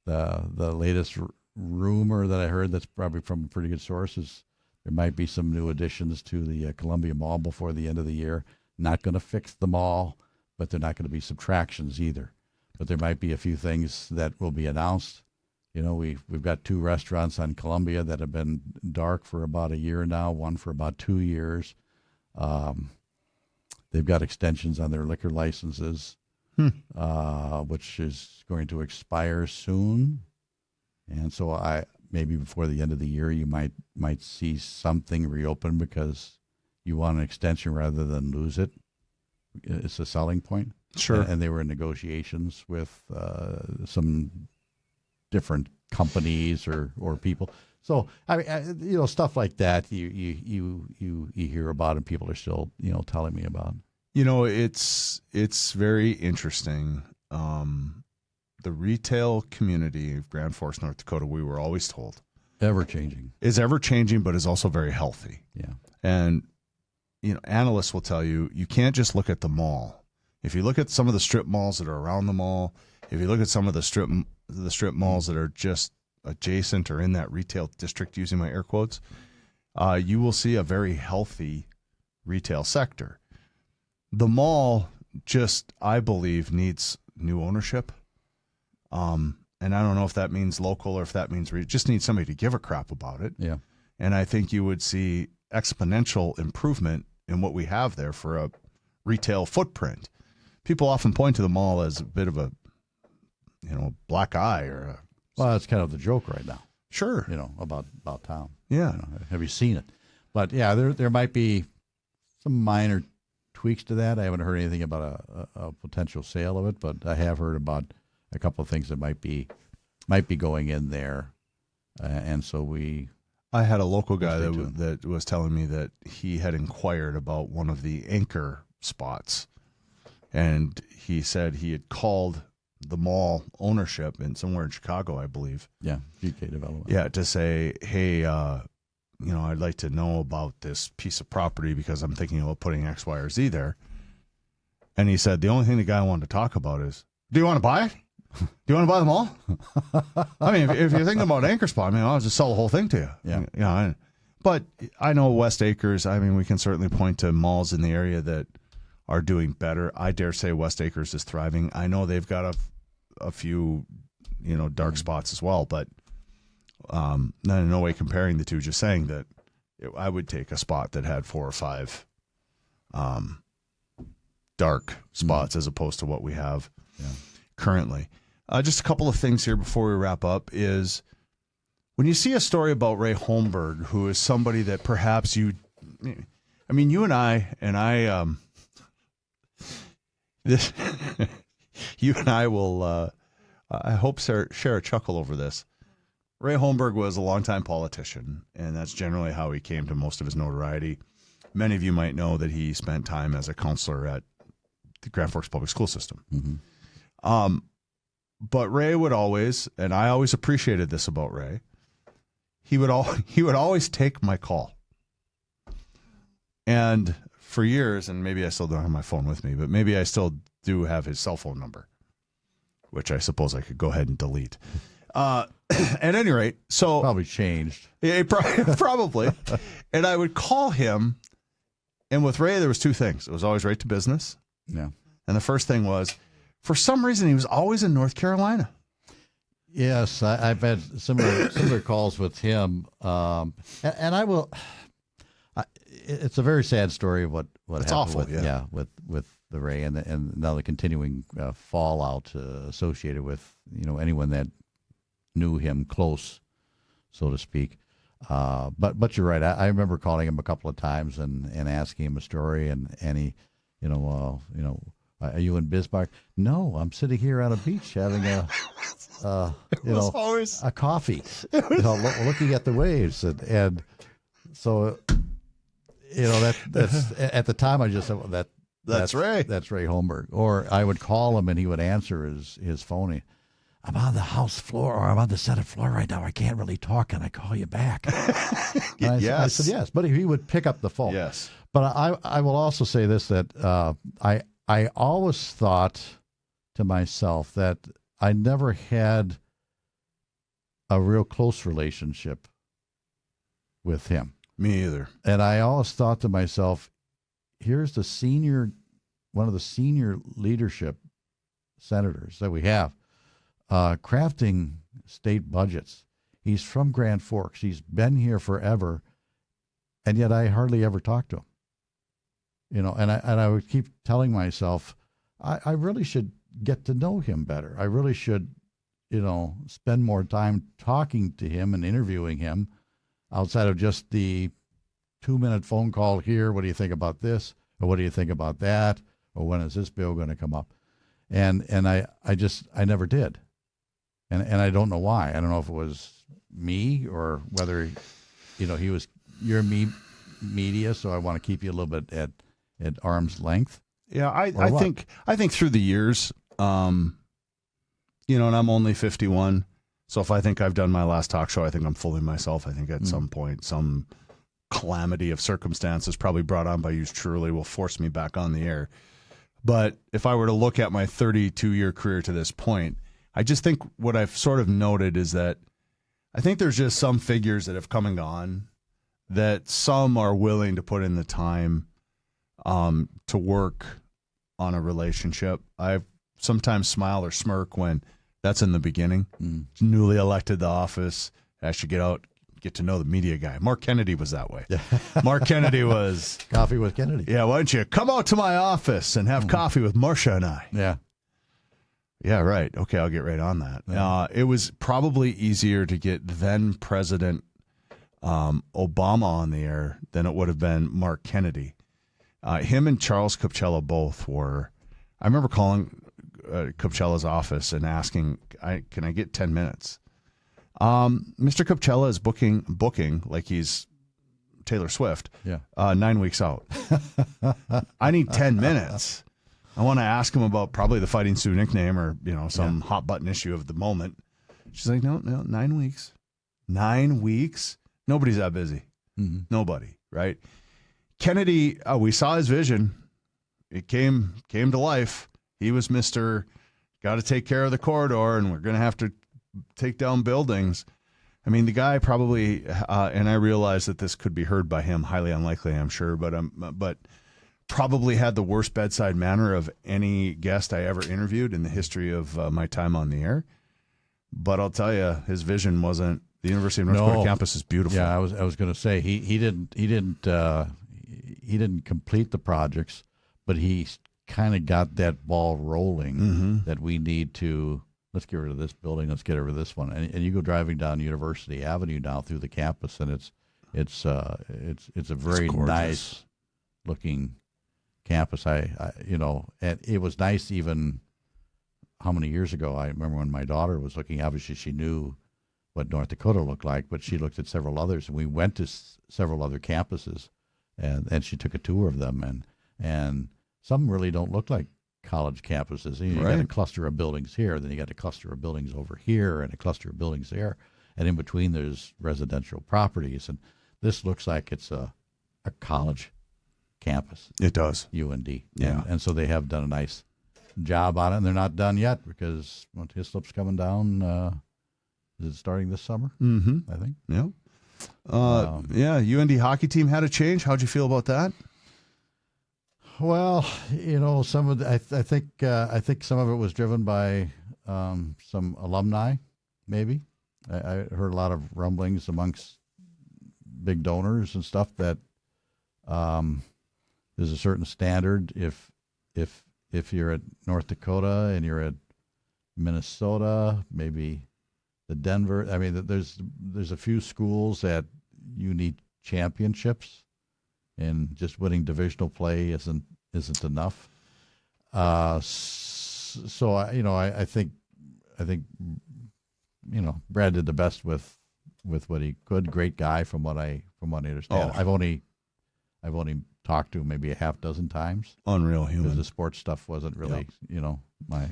The latest rumor that I heard, that's probably from pretty good sources, there might be some new additions to the Columbia Mall before the end of the year. Not going to fix the mall, but they're not going to be subtractions either. But there might be a few things that will be announced. We've got 2 restaurants on Columbia that have been dark for about a year now, one for about 2 years. They've got extensions on their liquor licenses, which is going to expire soon. And so maybe before the end of the year, you might see something reopen because you want an extension rather than lose it. It's a selling point. Sure. And they were in negotiations with some different companies or people. So stuff like that you hear about, and people are still telling me about. It's very interesting. The retail community of Grand Forks, North Dakota, we were always told, ever changing, but is also very healthy. Yeah. And analysts will tell you can't just look at the mall. If you look at some of the strip malls that are around the mall, if you look at some of the strip malls that are just adjacent or in that retail district, using my air quotes, you will see a very healthy retail sector. The mall just, I believe, needs new ownership. And I don't know if that means local or if that means just needs somebody to give a crap about it. Yeah. And I think you would see exponential improvement in what we have there for a retail footprint. People often point to the mall as a bit of a, black eye or a. Well, that's kind of the joke right now. Sure. About town. Yeah. Have you seen it? But yeah, there might be some minor tweaks to that. I haven't heard anything about a potential sale of it, but I have heard about a couple of things that might be going in there, and so I had a local guy that was telling me that he had inquired about one of the anchor spots, and he said he had called the mall ownership in somewhere in Chicago, I believe. Yeah, GK Development. Yeah, to say, hey, I'd like to know about this piece of property because I'm thinking about putting X, Y, or Z there. And he said the only thing the guy wanted to talk about is, do you want to buy it? Do you want to buy them all? I mean, if you're thinking about anchor spot, I'll just sell the whole thing to you. Yeah. But I know West Acres, we can certainly point to malls in the area that are doing better. I dare say West Acres is thriving. I know they've got a few, dark spots as well, but in no way comparing the two, just saying that I would take a spot that had 4 or 5 dark spots as opposed to what we have currently. Just a couple of things here before we wrap up is when you see a story about Ray Holmberg, who is somebody that perhaps you and I this you and I will, I hope, share a chuckle over this. Ray Holmberg was a longtime politician, and that's generally how he came to most of his notoriety. Many of you might know that he spent time as a counselor at the Grand Forks Public School System. Mm-hmm. But Ray would always, and I always appreciated this about Ray, he would always take my call. And for years, and maybe I still don't have my phone with me, but maybe I still do have his cell phone number, which I suppose I could go ahead and delete. At any rate, so probably changed. Yeah, probably. And I would call him, and with Ray, there was 2 things. It was always right to business. Yeah. And the first thing was, for some reason, he was always in North Carolina. Yes, I've had similar calls with him, and I will. It's a very sad story of what it's happened awful, with the Ray and now the continuing fallout associated with anyone that knew him close, so to speak. But you're right. I remember calling him a couple of times and asking him a story, and he, are you in Bismarck? No, I'm sitting here on a beach having a coffee, looking at the waves, and so that's at the time I just said that's Ray. That's Ray Holmberg. Or I would call him and he would answer his phone. I'm on the house floor, or I'm on the Senate floor right now. I can't really talk. Can I call you back? I said yes, but he would pick up the phone. Yes. But I will also say this, that I always thought to myself that I never had a real close relationship with him. Me either. And I always thought to myself, here's one of the senior leadership senators that we have, crafting state budgets. He's from Grand Forks. He's been here forever, and yet I hardly ever talk to him. And I would keep telling myself, I really should get to know him better. I really should, spend more time talking to him and interviewing him outside of just the 2-minute phone call here. What do you think about this? Or what do you think about that? Or when is this bill going to come up? And I never did. And I don't know why. I don't know if it was me or whether, you're media, so I want to keep you a little bit at arm's length. Yeah, I think through the years, and I'm only 51, so if I think I've done my last talk show, I think I'm fooling myself. I think at some point, some calamity of circumstances probably brought on by yours truly will force me back on the air. But if I were to look at my 32-year career to this point, I just think what I've sort of noted is that I think there's just some figures that have come and gone, that some are willing to put in the time to work on a relationship. I sometimes smile or smirk when that's in the beginning. Newly elected to office, has to get out, get to know the media guy. Mark Kennedy was that way. Mark Kennedy was Coffee with Kennedy. Yeah, why don't you come out to my office and have coffee with Marcia and I? Yeah. Yeah, right. Okay, I'll get right on that. It was probably easier to get then President Obama on the air than it would have been Mark Kennedy. Him and Charles Kupchella both were. I remember calling Kupchella's office and asking, "Can I get 10 minutes?" Mr. Kupchella is booking like he's Taylor Swift. Yeah. 9 weeks out. I need 10 minutes. I want to ask him about probably the Fighting Sioux nickname or some hot button issue of the moment. She's like, no, 9 weeks. 9 weeks. Nobody's that busy. Mm-hmm. Nobody, right? Kennedy, we saw his vision. It came to life. He was Mr. Got to take care of the corridor, and we're going to have to take down buildings. I mean, the guy probably, and I realize that this could be heard by him, highly unlikely, I'm sure, but probably had the worst bedside manner of any guest I ever interviewed in the history of my time on the air. But I'll tell you, his vision wasn't. The University of North Dakota campus is beautiful. Yeah, I was going to say he didn't complete the projects, but he kind of got that ball rolling that we need to. Let's get rid of this building. Let's get rid of this one. And you go driving down University Avenue now through the campus, and it's a very nice looking campus. And it was nice even how many years ago. I remember when my daughter was looking. Obviously, she knew what North Dakota looked like, but she looked at several others, and we went to several other campuses, and she took a tour of them, and some really don't look like college campuses. You got a cluster of buildings here, then you got a cluster of buildings over here, and a cluster of buildings there, and in between there's residential properties, and this looks like it's a college campus. It does. UND. Yeah. And so they have done a nice job on it, and they're not done yet because Hislop's coming down. Is it starting this summer? I think. Yeah. UND hockey team had a change. How'd you feel about that? Well, some of I think some of it was driven by some alumni, maybe. I heard a lot of rumblings amongst big donors and stuff that there's a certain standard if you're at North Dakota and you're at Minnesota, maybe the Denver. I mean, there's a few schools that you need championships, and just winning divisional play isn't enough. So I think Brad did the best with what he could. Great guy from what I understand. I've only talked to him maybe a half dozen times. Unreal human. Because the sports stuff wasn't really my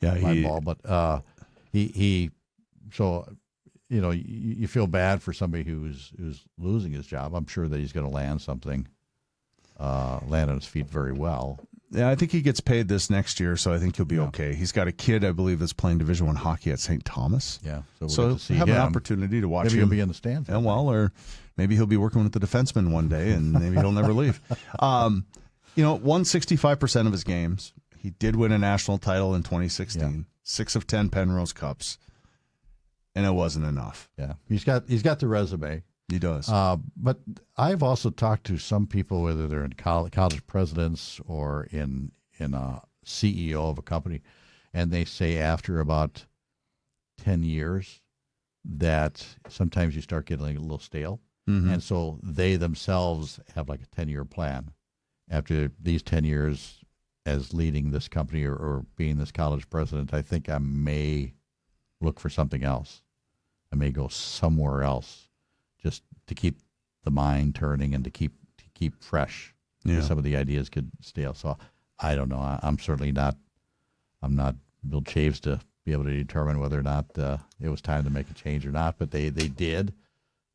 he, ball, but he so you feel bad for somebody who's losing his job. I'm sure that he's going to land on his feet very well. Yeah, I think he gets paid this next year, so I think he'll be okay. He's got a kid, I believe, that's playing Division I hockey at St. Thomas. Yeah, so he'll have an opportunity to watch maybe him. He'll be in the stands. And or maybe he'll be working with the defenseman one day, and maybe he'll never leave. Won 65% of his games. He did win a national title in 2016. Yeah. 6 of 10 Penrose Cups, and it wasn't enough. Yeah, he's got the resume. He does. But I've also talked to some people, whether they're in college presidents or in a CEO of a company, and they say after about 10 years that sometimes you start getting a little stale. And so they themselves have like a 10-year plan. After these 10 years as leading this company or being this college president, I think I may look for something else. I may go somewhere else just to keep the mind turning and to keep fresh. Yeah. Some of the ideas could stale. So I don't know. I'm certainly not. I'm not Bill Chaves to be able to determine whether or not it was time to make a change or not. But they did,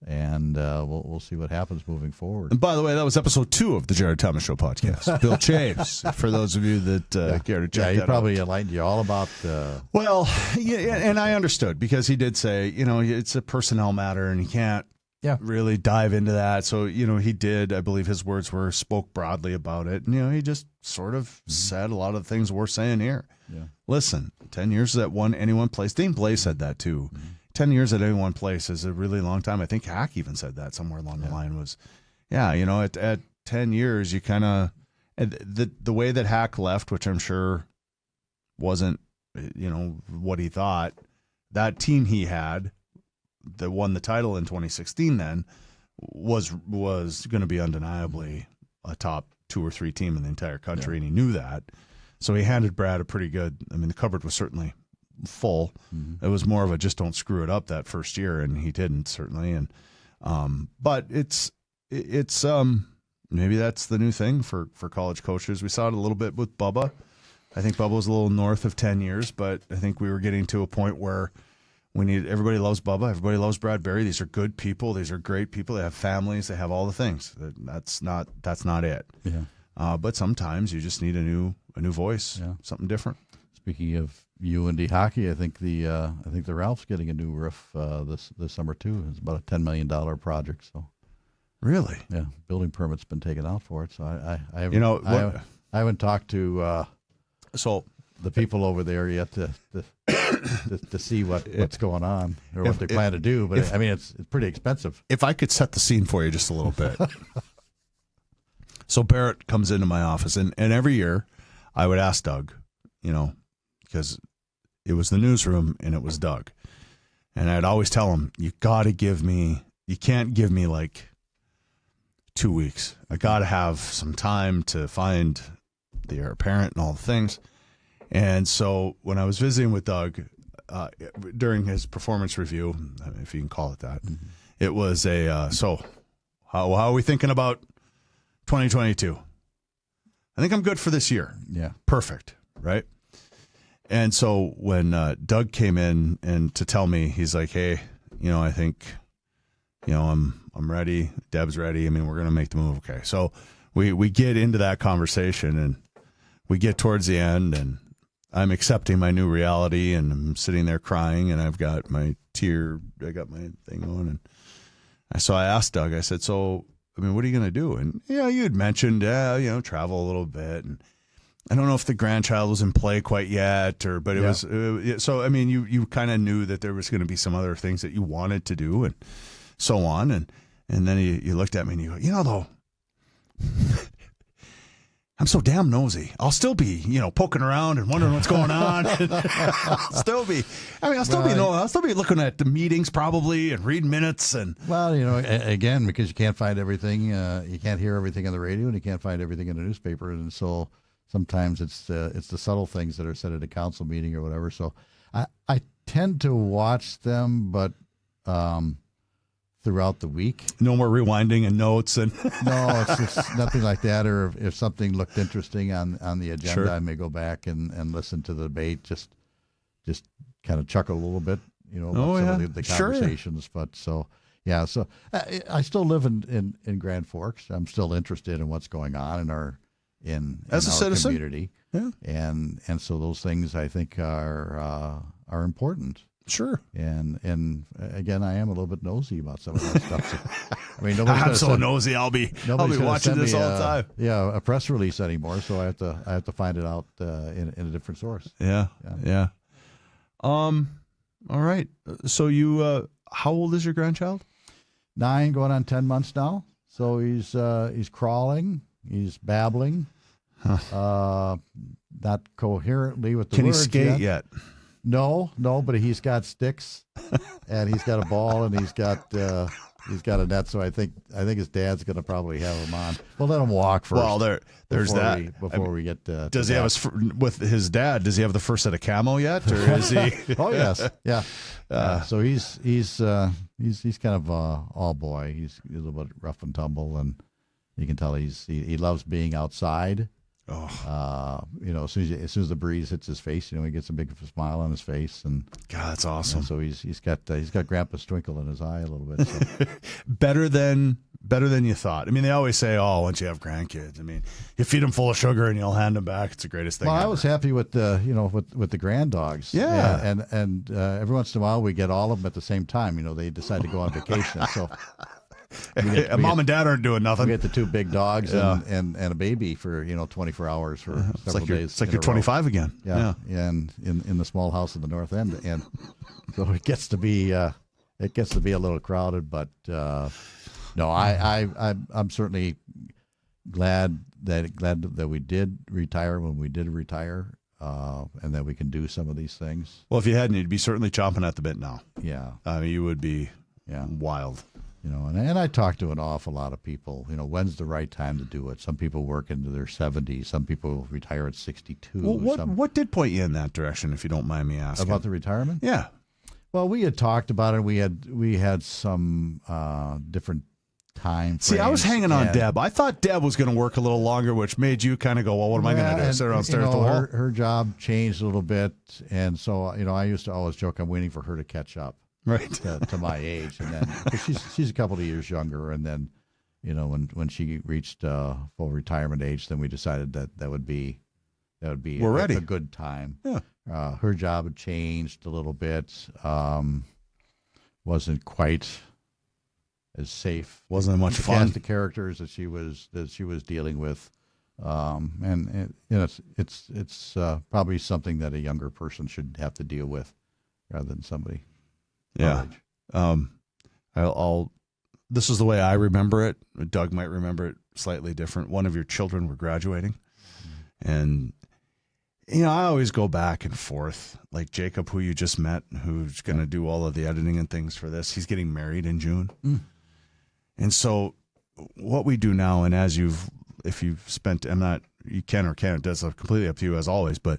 and we'll see what happens moving forward. And by the way, that was episode 2 of the Jarrod Thomas Show podcast. Bill Chaves, for those of you that care to check that out. Yeah, he probably enlightened you all about. Well, yeah, and I understood because he did say, it's a personnel matter, and he can't. Yeah. Really dive into that. So, he did, I believe his words were, spoke broadly about it. And, he just sort of said a lot of the things we're saying here. Yeah. Listen, 10 years is at any one place. Dane Blay said that too. 10 years at any one place is a really long time. I think Hack even said that somewhere along the line was, at 10 years, you kind of, the way that Hack left, which I'm sure wasn't, what he thought, that team he had that won the title in 2016 then was going to be undeniably a top 2 or 3 team in the entire country, and he knew that. So he handed Brad a pretty good, the cupboard was certainly full. Mm-hmm. It was more of a just don't screw it up that first year, and he didn't, certainly. And but it's maybe that's the new thing for college coaches. We saw it a little bit with Bubba. I think Bubba was a little north of 10 years, but I think we were getting to a point where everybody loves Bubba, everybody loves Brad Berry. These are good people. These are great people. They have families. They have all the things. That's not it. Yeah. But sometimes you just need a new voice, something different. Speaking of UND hockey, I think the Ralph's getting a new roof this summer too. It's about a $10 million project. So really, yeah, building permit's been taken out for it. So I haven't talked to the people over there yet to see what's going on or what they plan to do. But it's pretty expensive. If I could set the scene for you just a little bit. So Barrett comes into my office, and every year I would ask Doug, because it was the newsroom and it was Doug. And I'd always tell him, you can't give me like 2 weeks. I got to have some time to find the heir apparent and all the things. And so when I was visiting with Doug during his performance review, if you can call it that, mm-hmm. It was so how are we thinking about 2022? I think I'm good for this year. Yeah. Perfect. Right. And so when Doug came in and to tell me, he's like, hey, I think, I'm ready. Deb's ready. We're going to make the move. Okay. So we get into that conversation and we get towards the end and I'm accepting my new reality and I'm sitting there crying and I've got my I got my thing on. And so I asked Doug, I said, so, what are you going to do? And you had mentioned, travel a little bit. And I don't know if the grandchild was in play quite yet but it was, so, you kind of knew that there was going to be some other things that you wanted to do and so on. And then you looked at me and you go, though, I'm so damn nosy. I'll still be, poking around and wondering what's going on. I'll still be looking at the meetings probably and reading minutes and. Well, again, because you can't find everything, you can't hear everything on the radio, and you can't find everything in the newspaper, and so sometimes it's the subtle things that are said at a council meeting or whatever. So I tend to watch them, but. Throughout the week. No more rewinding and notes and no, it's nothing like that. Or if something looked interesting on the agenda, sure. I may go back and listen to the debate, just kind of chuckle a little bit, about some of the conversations. Sure. But so I still live in Grand Forks. I'm still interested in what's going on in our as a citizen community. Yeah. And so those things I think are important. Sure. And again, I am a little bit nosy about some of that stuff. So, I'm so nosy. I'll be watching this all the time. Yeah, a press release anymore, so I have to find it out in a different source. Yeah. All right. So you, how old is your grandchild? 9, going on 10 months now. So he's crawling, he's babbling, not coherently with the words. Can he skate yet? No, but he's got sticks, and he's got a ball, and he's got a net. So I think his dad's going to probably have him on. We'll let him walk first. Well, there's that before we get. Does he have with his dad? Does he have the first set of camo yet, or is he? Oh yes, yeah. So he's kind of all boy. He's a little bit rough and tumble, and you can tell he loves being outside. Oh. As soon as the breeze hits his face, he gets a big smile on his face, and God, that's awesome. So he's got Grandpa's twinkle in his eye a little bit. So. better than you thought. They always say, once you have grandkids, you feed them full of sugar and you'll hand them back. It's the greatest thing. Well, ever. I was happy with the with the grand dogs. Yeah, and every once in a while we get all of them at the same time. They decide to go on vacation, so. Mom and Dad aren't doing nothing. We get the 2 big dogs and a baby for 24 hours for several days. It's like you're 25 again. Yeah, and in the small house in the North End, and so it gets to be a little crowded. But no, I'm certainly glad that we did retire when we did retire, and that we can do some of these things. Well, if you hadn't, you'd be certainly chomping at the bit now. Yeah, I mean, you would be wild. And I talk to an awful lot of people. When's the right time to do it? Some people work into their 70s. Some people retire at 62. Well, what did point you in that direction, if you don't mind me asking? About the retirement? Yeah. Well, we had talked about it. We had some different time frames. See, I was hanging on Deb. I thought Deb was going to work a little longer, which made you kind of go, well, what am I going to do? Sit around stare at the wall? Her job changed a little bit, and so I used to always joke I'm waiting for her to catch up. Right. To my age, and then 'cause she's a couple of years younger, and then when she reached full retirement age, then we decided that would be We're ready. A good time. Yeah. Her job had changed a little bit, wasn't quite as safe. Wasn't much fun. The characters that she was dealing with, and it's probably something that a younger person should have to deal with rather than somebody. Yeah. This is the way I remember it. Doug might remember it slightly different. One of your children were graduating. And, I always go back and forth. Like Jacob, who you just met, who's going to do all of the editing and things for this, he's getting married in June. And so what we do now, and if you've spent, you can or can't, that's completely up to you as always, but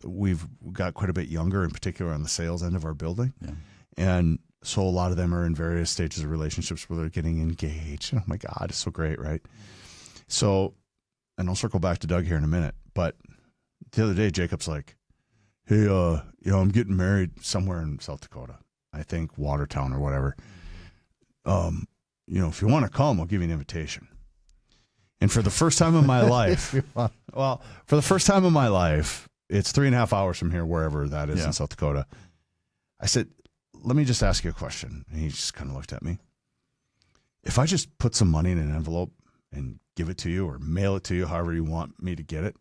we've got quite a bit younger, in particular on the sales end of our building. Yeah. And so a lot of them are in various stages of relationships where they're getting engaged. Oh my God, it's so great, right? So, and I'll circle back to Doug here in a minute, but the other day, Jacob's like, hey, I'm getting married somewhere in South Dakota. I think Watertown or whatever. If you want to come, I'll give you an invitation. And for the first time in my life, it's 3.5 hours from here, wherever that is in South Dakota. I said, let me just ask you a question. And he just kind of looked at me. If I just put some money in an envelope and give it to you or mail it to you, however you want me to get it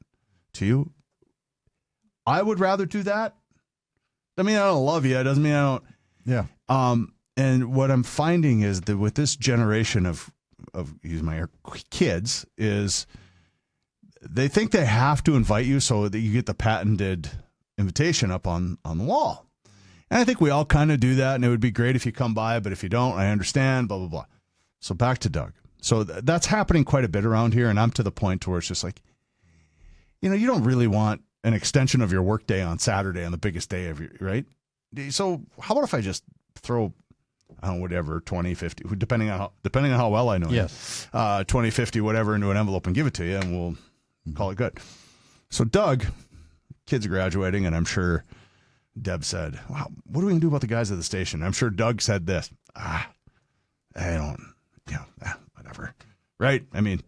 to you, I would rather do that. I mean, I don't love you. It doesn't mean I don't. Yeah. And what I'm finding is that with this generation of use my kids is they think they have to invite you so that you get the patented invitation up on the wall. And I think we all kind of do that, and it would be great if you come by, but if you don't, I understand, blah, blah, blah. So back to Doug. So that's happening quite a bit around here, and I'm to the point where it's just like, you don't really want an extension of your workday on Saturday on the biggest day of your, right? So how about if I just throw, I don't know, whatever, 20, 50, depending on how well I know you, 20, 50, whatever, into an envelope and give it to you, and we'll call it good. So Doug, kids are graduating, and I'm sure Deb said, wow, what are we going to do about the guys at the station? I'm sure Doug said this. Whatever. Right? I mean,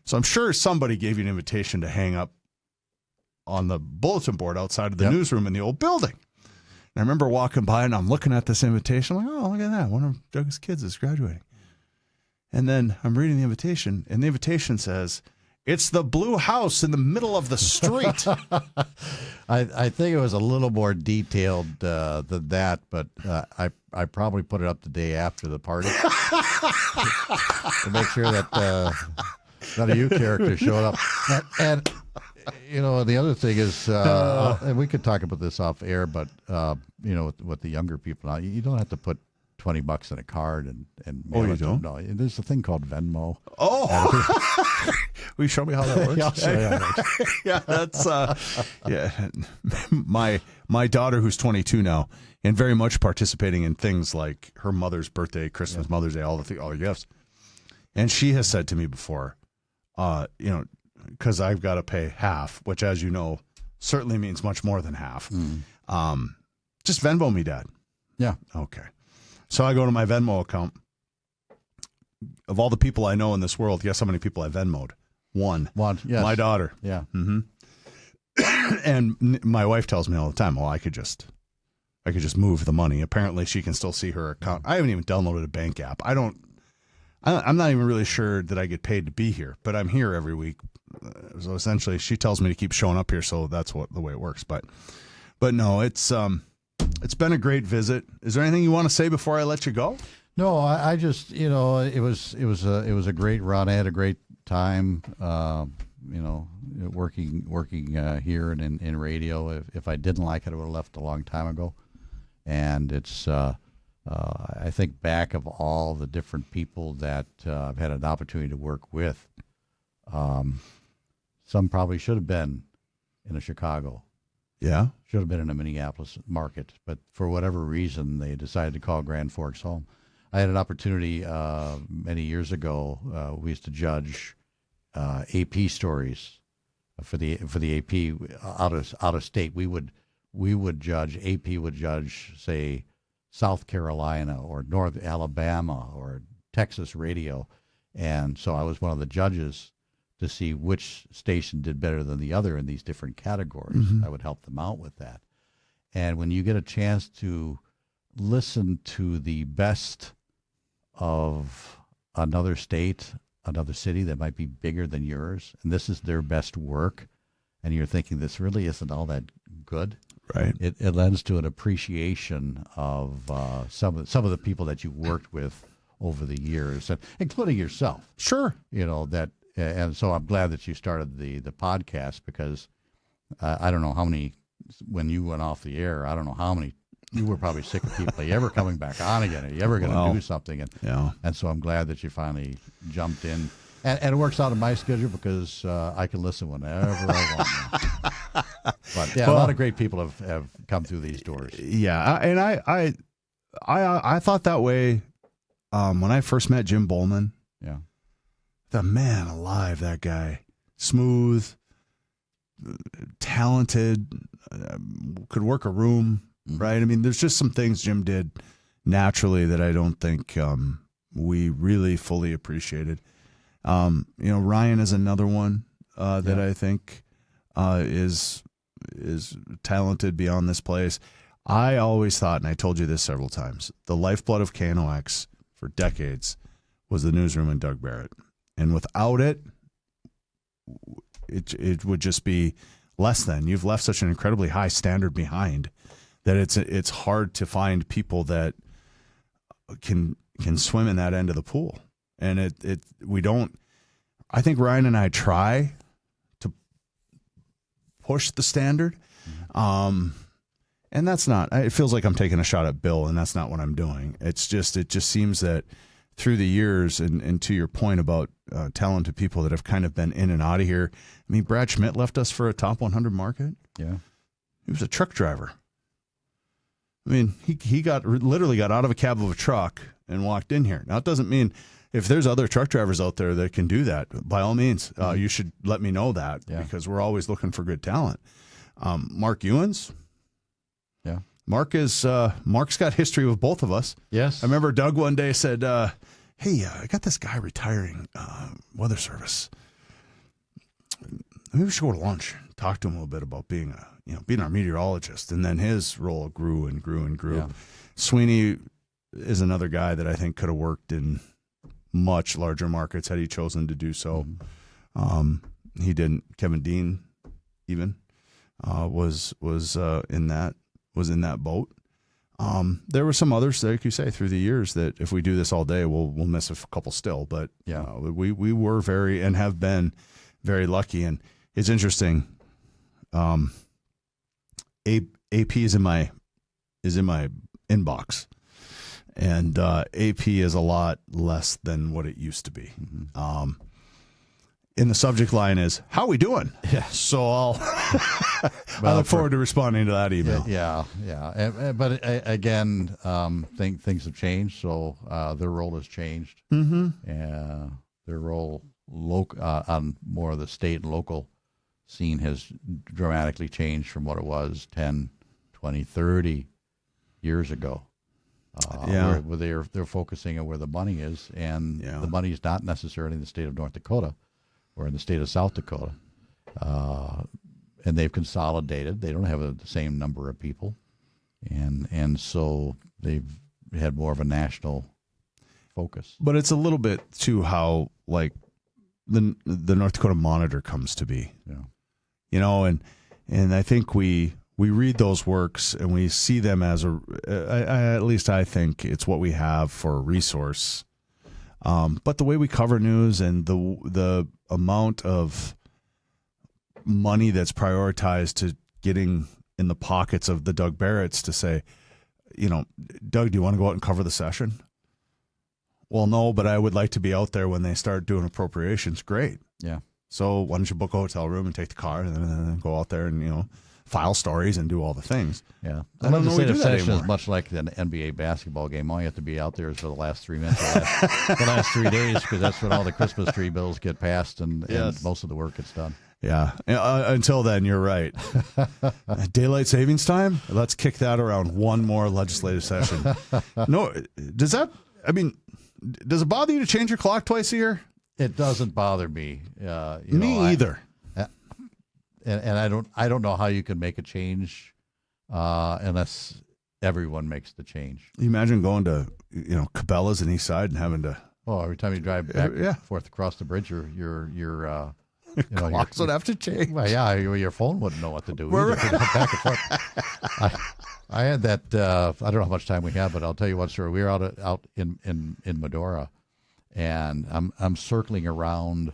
so I'm sure somebody gave you an invitation to hang up on the bulletin board outside of the newsroom in the old building. And I remember walking by and I'm looking at this invitation. I'm like, oh, look at that. One of Doug's kids is graduating. And then I'm reading the invitation, and the invitation says, it's the blue house in the middle of the street. I think it was a little more detailed than that, but I probably put it up the day after the party to make sure that none of you characters showed up. And the other thing is, and we could talk about this off air, but with the younger people now, you don't have to put $20 in a card and mail you it to don't? them. No, there's a thing called Venmo. Oh, will you show me how that works? Yeah, I'll show you how it works. Yeah, that's my daughter, who's 22 now, and very much participating in things like her mother's birthday, Christmas, Mother's Day, all the gifts. And she has said to me before, because I've got to pay half, which, as you know, certainly means much more than half. Just Venmo me, Dad. Yeah. Okay. So I go to my Venmo account. Of all the people I know in this world, guess how many people I Venmo'd? One. Yes. My daughter. Yeah. Mm-hmm. And my wife tells me all the time, well, I could just move the money. Apparently she can still see her account. I haven't even downloaded a bank app. I don't I'm not even really sure that I get paid to be here, but I'm here every week. So essentially, she tells me to keep showing up here, so that's the way it works. But no, it's been a great visit. Is there anything you want to say before I let you go? No, I just, it was a great run. I had a great time, working here and in radio. If I didn't like it, I would have left a long time ago. And it's I think back of all the different people that I've had an opportunity to work with. Some probably should have been in a Chicago. Yeah. Should have been in a Minneapolis market, but for whatever reason, they decided to call Grand Forks home. I had an opportunity many years ago. We used to judge AP stories for the AP out of state. We would judge. AP would judge, say, South Carolina or North Alabama or Texas radio, and so I was one of the judges to see which station did better than the other in these different categories. I would help them out with that. And when you get a chance to listen to the best of another state, another city that might be bigger than yours, and this is their best work, and you're thinking this really isn't all that good, right? It lends to an appreciation of some of the people that you worked with over the years, and including yourself. Sure. And so I'm glad that you started the podcast, because I don't know how many, when you went off the air, I don't know how many, you were probably sick of people. Are you ever coming back on again? Are you ever going to do something? And so I'm glad that you finally jumped in. And it works out in my schedule because I can listen whenever I want now. But yeah, a lot of great people have come through these doors. Yeah, and I thought that way when I first met Jim Bowman. Yeah. The man alive, that guy. Smooth, talented, could work a room, right? I mean, there's just some things Jim did naturally that I don't think we really fully appreciated. Ryan is another one that I think is talented beyond this place. I always thought, and I told you this several times, the lifeblood of KNOX for decades was the newsroom and Doug Barrett. And without it would just be less than. You've left such an incredibly high standard behind that it's hard to find people that can swim in that end of the pool. And we don't. I think Ryan and I try to push the standard, and that's not. It feels like I'm taking a shot at Bill, and that's not what I'm doing. It just seems that through the years, and to your point about talented people that have kind of been in and out of here. I mean, Brad Schmidt left us for a top 100 market. Yeah, he was a truck driver. I mean, he literally got out of a cab of a truck and walked in here. Now, it doesn't mean if there's other truck drivers out there that can do that, by all means, you should let me know that, because we're always looking for good talent. Mark Ewens. Yeah. Mark's got history with both of us. Yes. I remember Doug one day said, hey, I got this guy retiring weather service. Maybe we should go to lunch and talk to him a little bit about being our meteorologist. And then his role grew and grew and grew. Yeah. Sweeney is another guy that I think could have worked in much larger markets had he chosen to do so. He didn't. Kevin Dean even was in that boat. There were some others, like you say, through the years that if we do this all day, we'll miss a couple still. But we were very and have been very lucky. And it's interesting. AP is in my inbox, and AP is a lot less than what it used to be. And the subject line is, how we doing? Yeah. So I look forward to responding to that email. Yeah. But again, things have changed, so their role has changed. Their role on more of the state and local scene has dramatically changed from what it was 10, 20, 30 years ago. Where they're focusing on where the money is, and the money is not necessarily in the state of North Dakota or in the state of South Dakota. And they've consolidated. They don't have the same number of people. And so they've had more of a national focus. But it's a little bit too how like the North Dakota Monitor comes to be. Yeah. And I think we read those works and we see them as at least I think it's what we have for a resource. But the way we cover news and the amount of money that's prioritized to getting in the pockets of the Doug Barretts to say, Doug, do you want to go out and cover the session? Well, no, but I would like to be out there when they start doing appropriations. Great. Yeah. So why don't you book a hotel room and take the car and then go out there and, file stories and do all the things. Yeah. I don't know we do that session anymore. is much like an NBA basketball game. All you have to be out there is for the last 3 minutes, the last 3 days, because that's when all the Christmas tree bills get passed and most of the work gets done. Yeah. Until then, you're right. Daylight savings time? Let's kick that around one more legislative session. No, does it bother you to change your clock twice a year? It doesn't bother me. Me either. And I don't know how you can make a change unless everyone makes the change. You imagine going to Cabela's and East Side and having to. Oh, every time you drive back and forth across the bridge, your clocks would have to change. Well, yeah, your phone wouldn't know what to do. Either. Back and forth. I had that. I don't know how much time we have, but I'll tell you one story. We were out in Medora, and I'm circling around.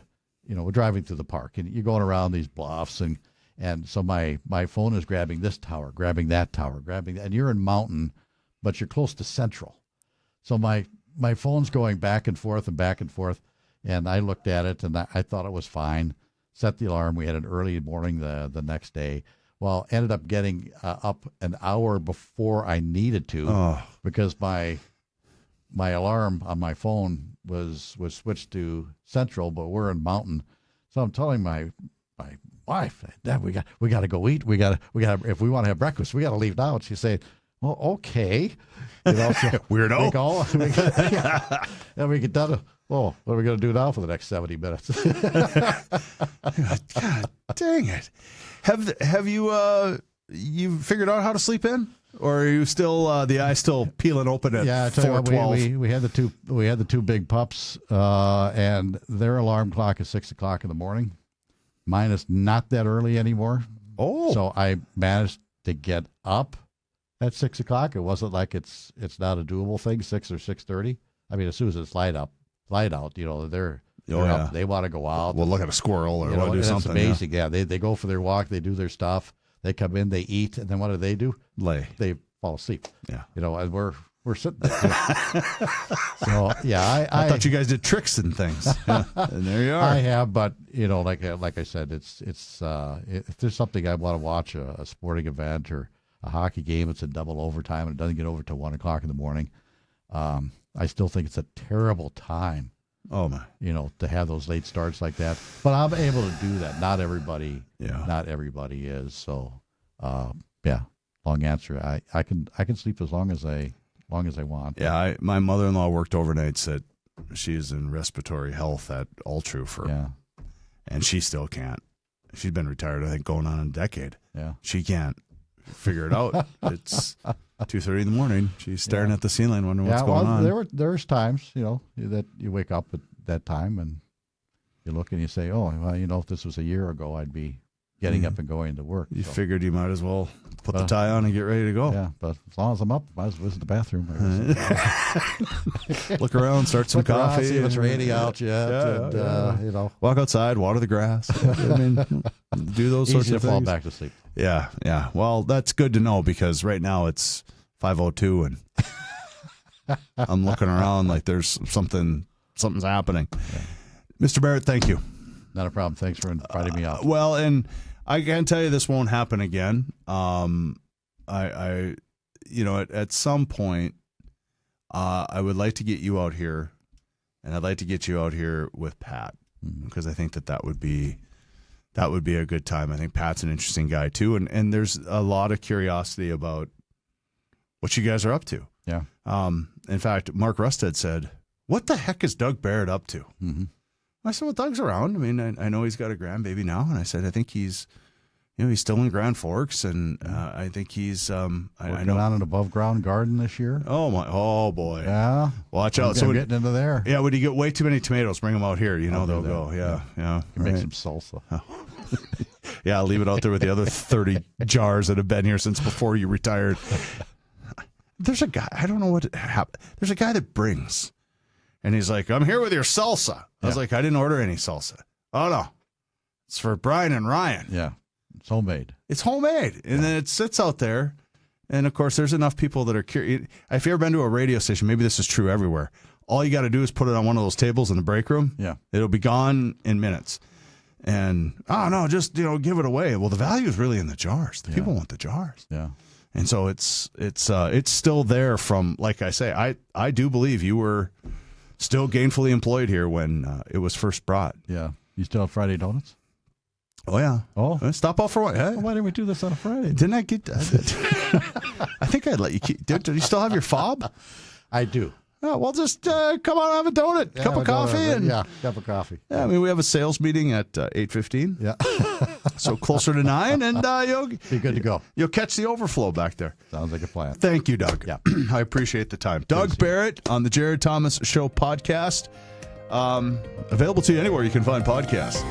We're driving through the park, and you're going around these bluffs, and so my phone is grabbing this tower, grabbing that tower, grabbing that, and you're in mountain, but you're close to Central. So my phone's going back and forth, and I looked at it, and I thought it was fine. Set the alarm. We had an early morning the next day. Well, ended up getting up an hour before I needed to because my alarm on my phone was switched to Central, but we're in Mountain. So I'm telling my wife, Dad, we got to go eat. We got if we want to have breakfast, we got to leave now. And she said, "Well, okay." So Weirdo. And we get done. What are we going to do now for the next 70 minutes? God dang it! Have you figured out how to sleep in? Or are you still the eye still peeling open at 4:12? We had the two big pups, and their alarm clock is 6 o'clock in the morning. Mine is not that early anymore. Oh, so I managed to get up at 6 o'clock. It wasn't like it's not a doable thing, 6 or 6:30. I mean, as soon as it's light out, they're up. They want to go out. We'll look at a squirrel or want to do something. It's amazing. Yeah, they go for their walk. They do their stuff. They come in, they eat, and then what do? They fall asleep. Yeah. And we're sitting there. So, yeah, I thought you guys did tricks and things. Yeah. And there you are. I have, but, like I said, it's if there's something I want to watch, a sporting event or a hockey game, it's a double overtime, and it doesn't get over till 1 o'clock in the morning. I still think it's a terrible time. Oh my! To have those late starts like that, but I'm able to do that. Not everybody is. So, long answer. I can sleep as long as I want. Yeah, my mother-in-law worked overnights at. She's in respiratory health at Altru and she still can't. She's been retired, I think, going on a decade. Yeah, she can't figure it out. It's 2:30 in the morning. She's staring at the ceiling, wondering what's going on. There's times, that you wake up at that time and you look and you say, "Oh, well, if this was a year ago, I'd be getting up and going to work." You figured you might as well put the tie on and get ready to go. Yeah, but as long as I'm up, I might as well visit the bathroom. Look around, start some coffee. See if it's raining out yet. Walk outside, water the grass. I mean, do those sorts of things. Fall back to sleep. Yeah. Well, that's good to know because right now it's 5:02 and I'm looking around like there's something's happening. Yeah. Mr. Barrett, thank you. Not a problem. Thanks for inviting me out. Well, and I can tell you this won't happen again. At some point, I would like to get you out here, and I'd like to get you out here with Pat because I think that would be a good time. I think Pat's an interesting guy too, and there's a lot of curiosity about what you guys are up to. Yeah. In fact, Mark Rusted said, "What the heck is Doug Barrett up to?" Mm-hmm. I said, "Well, Doug's around. I mean, I know he's got a grandbaby now," and I said, "I think he's he's still in Grand Forks, and I think he's I know on an above ground garden this year. Oh boy, Yeah, watch out! So getting into there. Yeah, when you get way too many tomatoes, bring them out here. They'll go. Yeah. You can make some salsa. Yeah, I'll leave it out there with the other 30 jars that have been here since before you retired. There's a guy, I don't know what happened. There's a guy that brings, and he's like, I'm here with your salsa. I was like, I didn't order any salsa. Oh, no. It's for Brian and Ryan. Yeah, it's homemade. It's homemade. And then it sits out there. And, of course, there's enough people that are curious. If you've ever been to a radio station, maybe this is true everywhere. All you got to do is put it on one of those tables in the break room. Yeah. It'll be gone in minutes. And, no, just, give it away. Well, the value is really in the jars. The people want the jars. Yeah. And so it's still there from, like I say, I do believe you were still gainfully employed here when it was first brought. Yeah. You still have Friday donuts? Oh, yeah. Oh. Stop off for what? Hey? Well, why didn't we do this on a Friday? Didn't I get I think I'd let you keep. Do you still have your fob? I do. Oh, well, just come on and have a donut, cup of coffee. Cup of coffee. Yeah, I mean, we have a sales meeting at 8:15. Yeah. So closer to 9, and you'll be good to go. You'll catch the overflow back there. Sounds like a plan. Thank you, Doug. Yeah. I appreciate the time. Doug Barrett on the Jarrod Thomas Show podcast. Available to you anywhere you can find podcasts.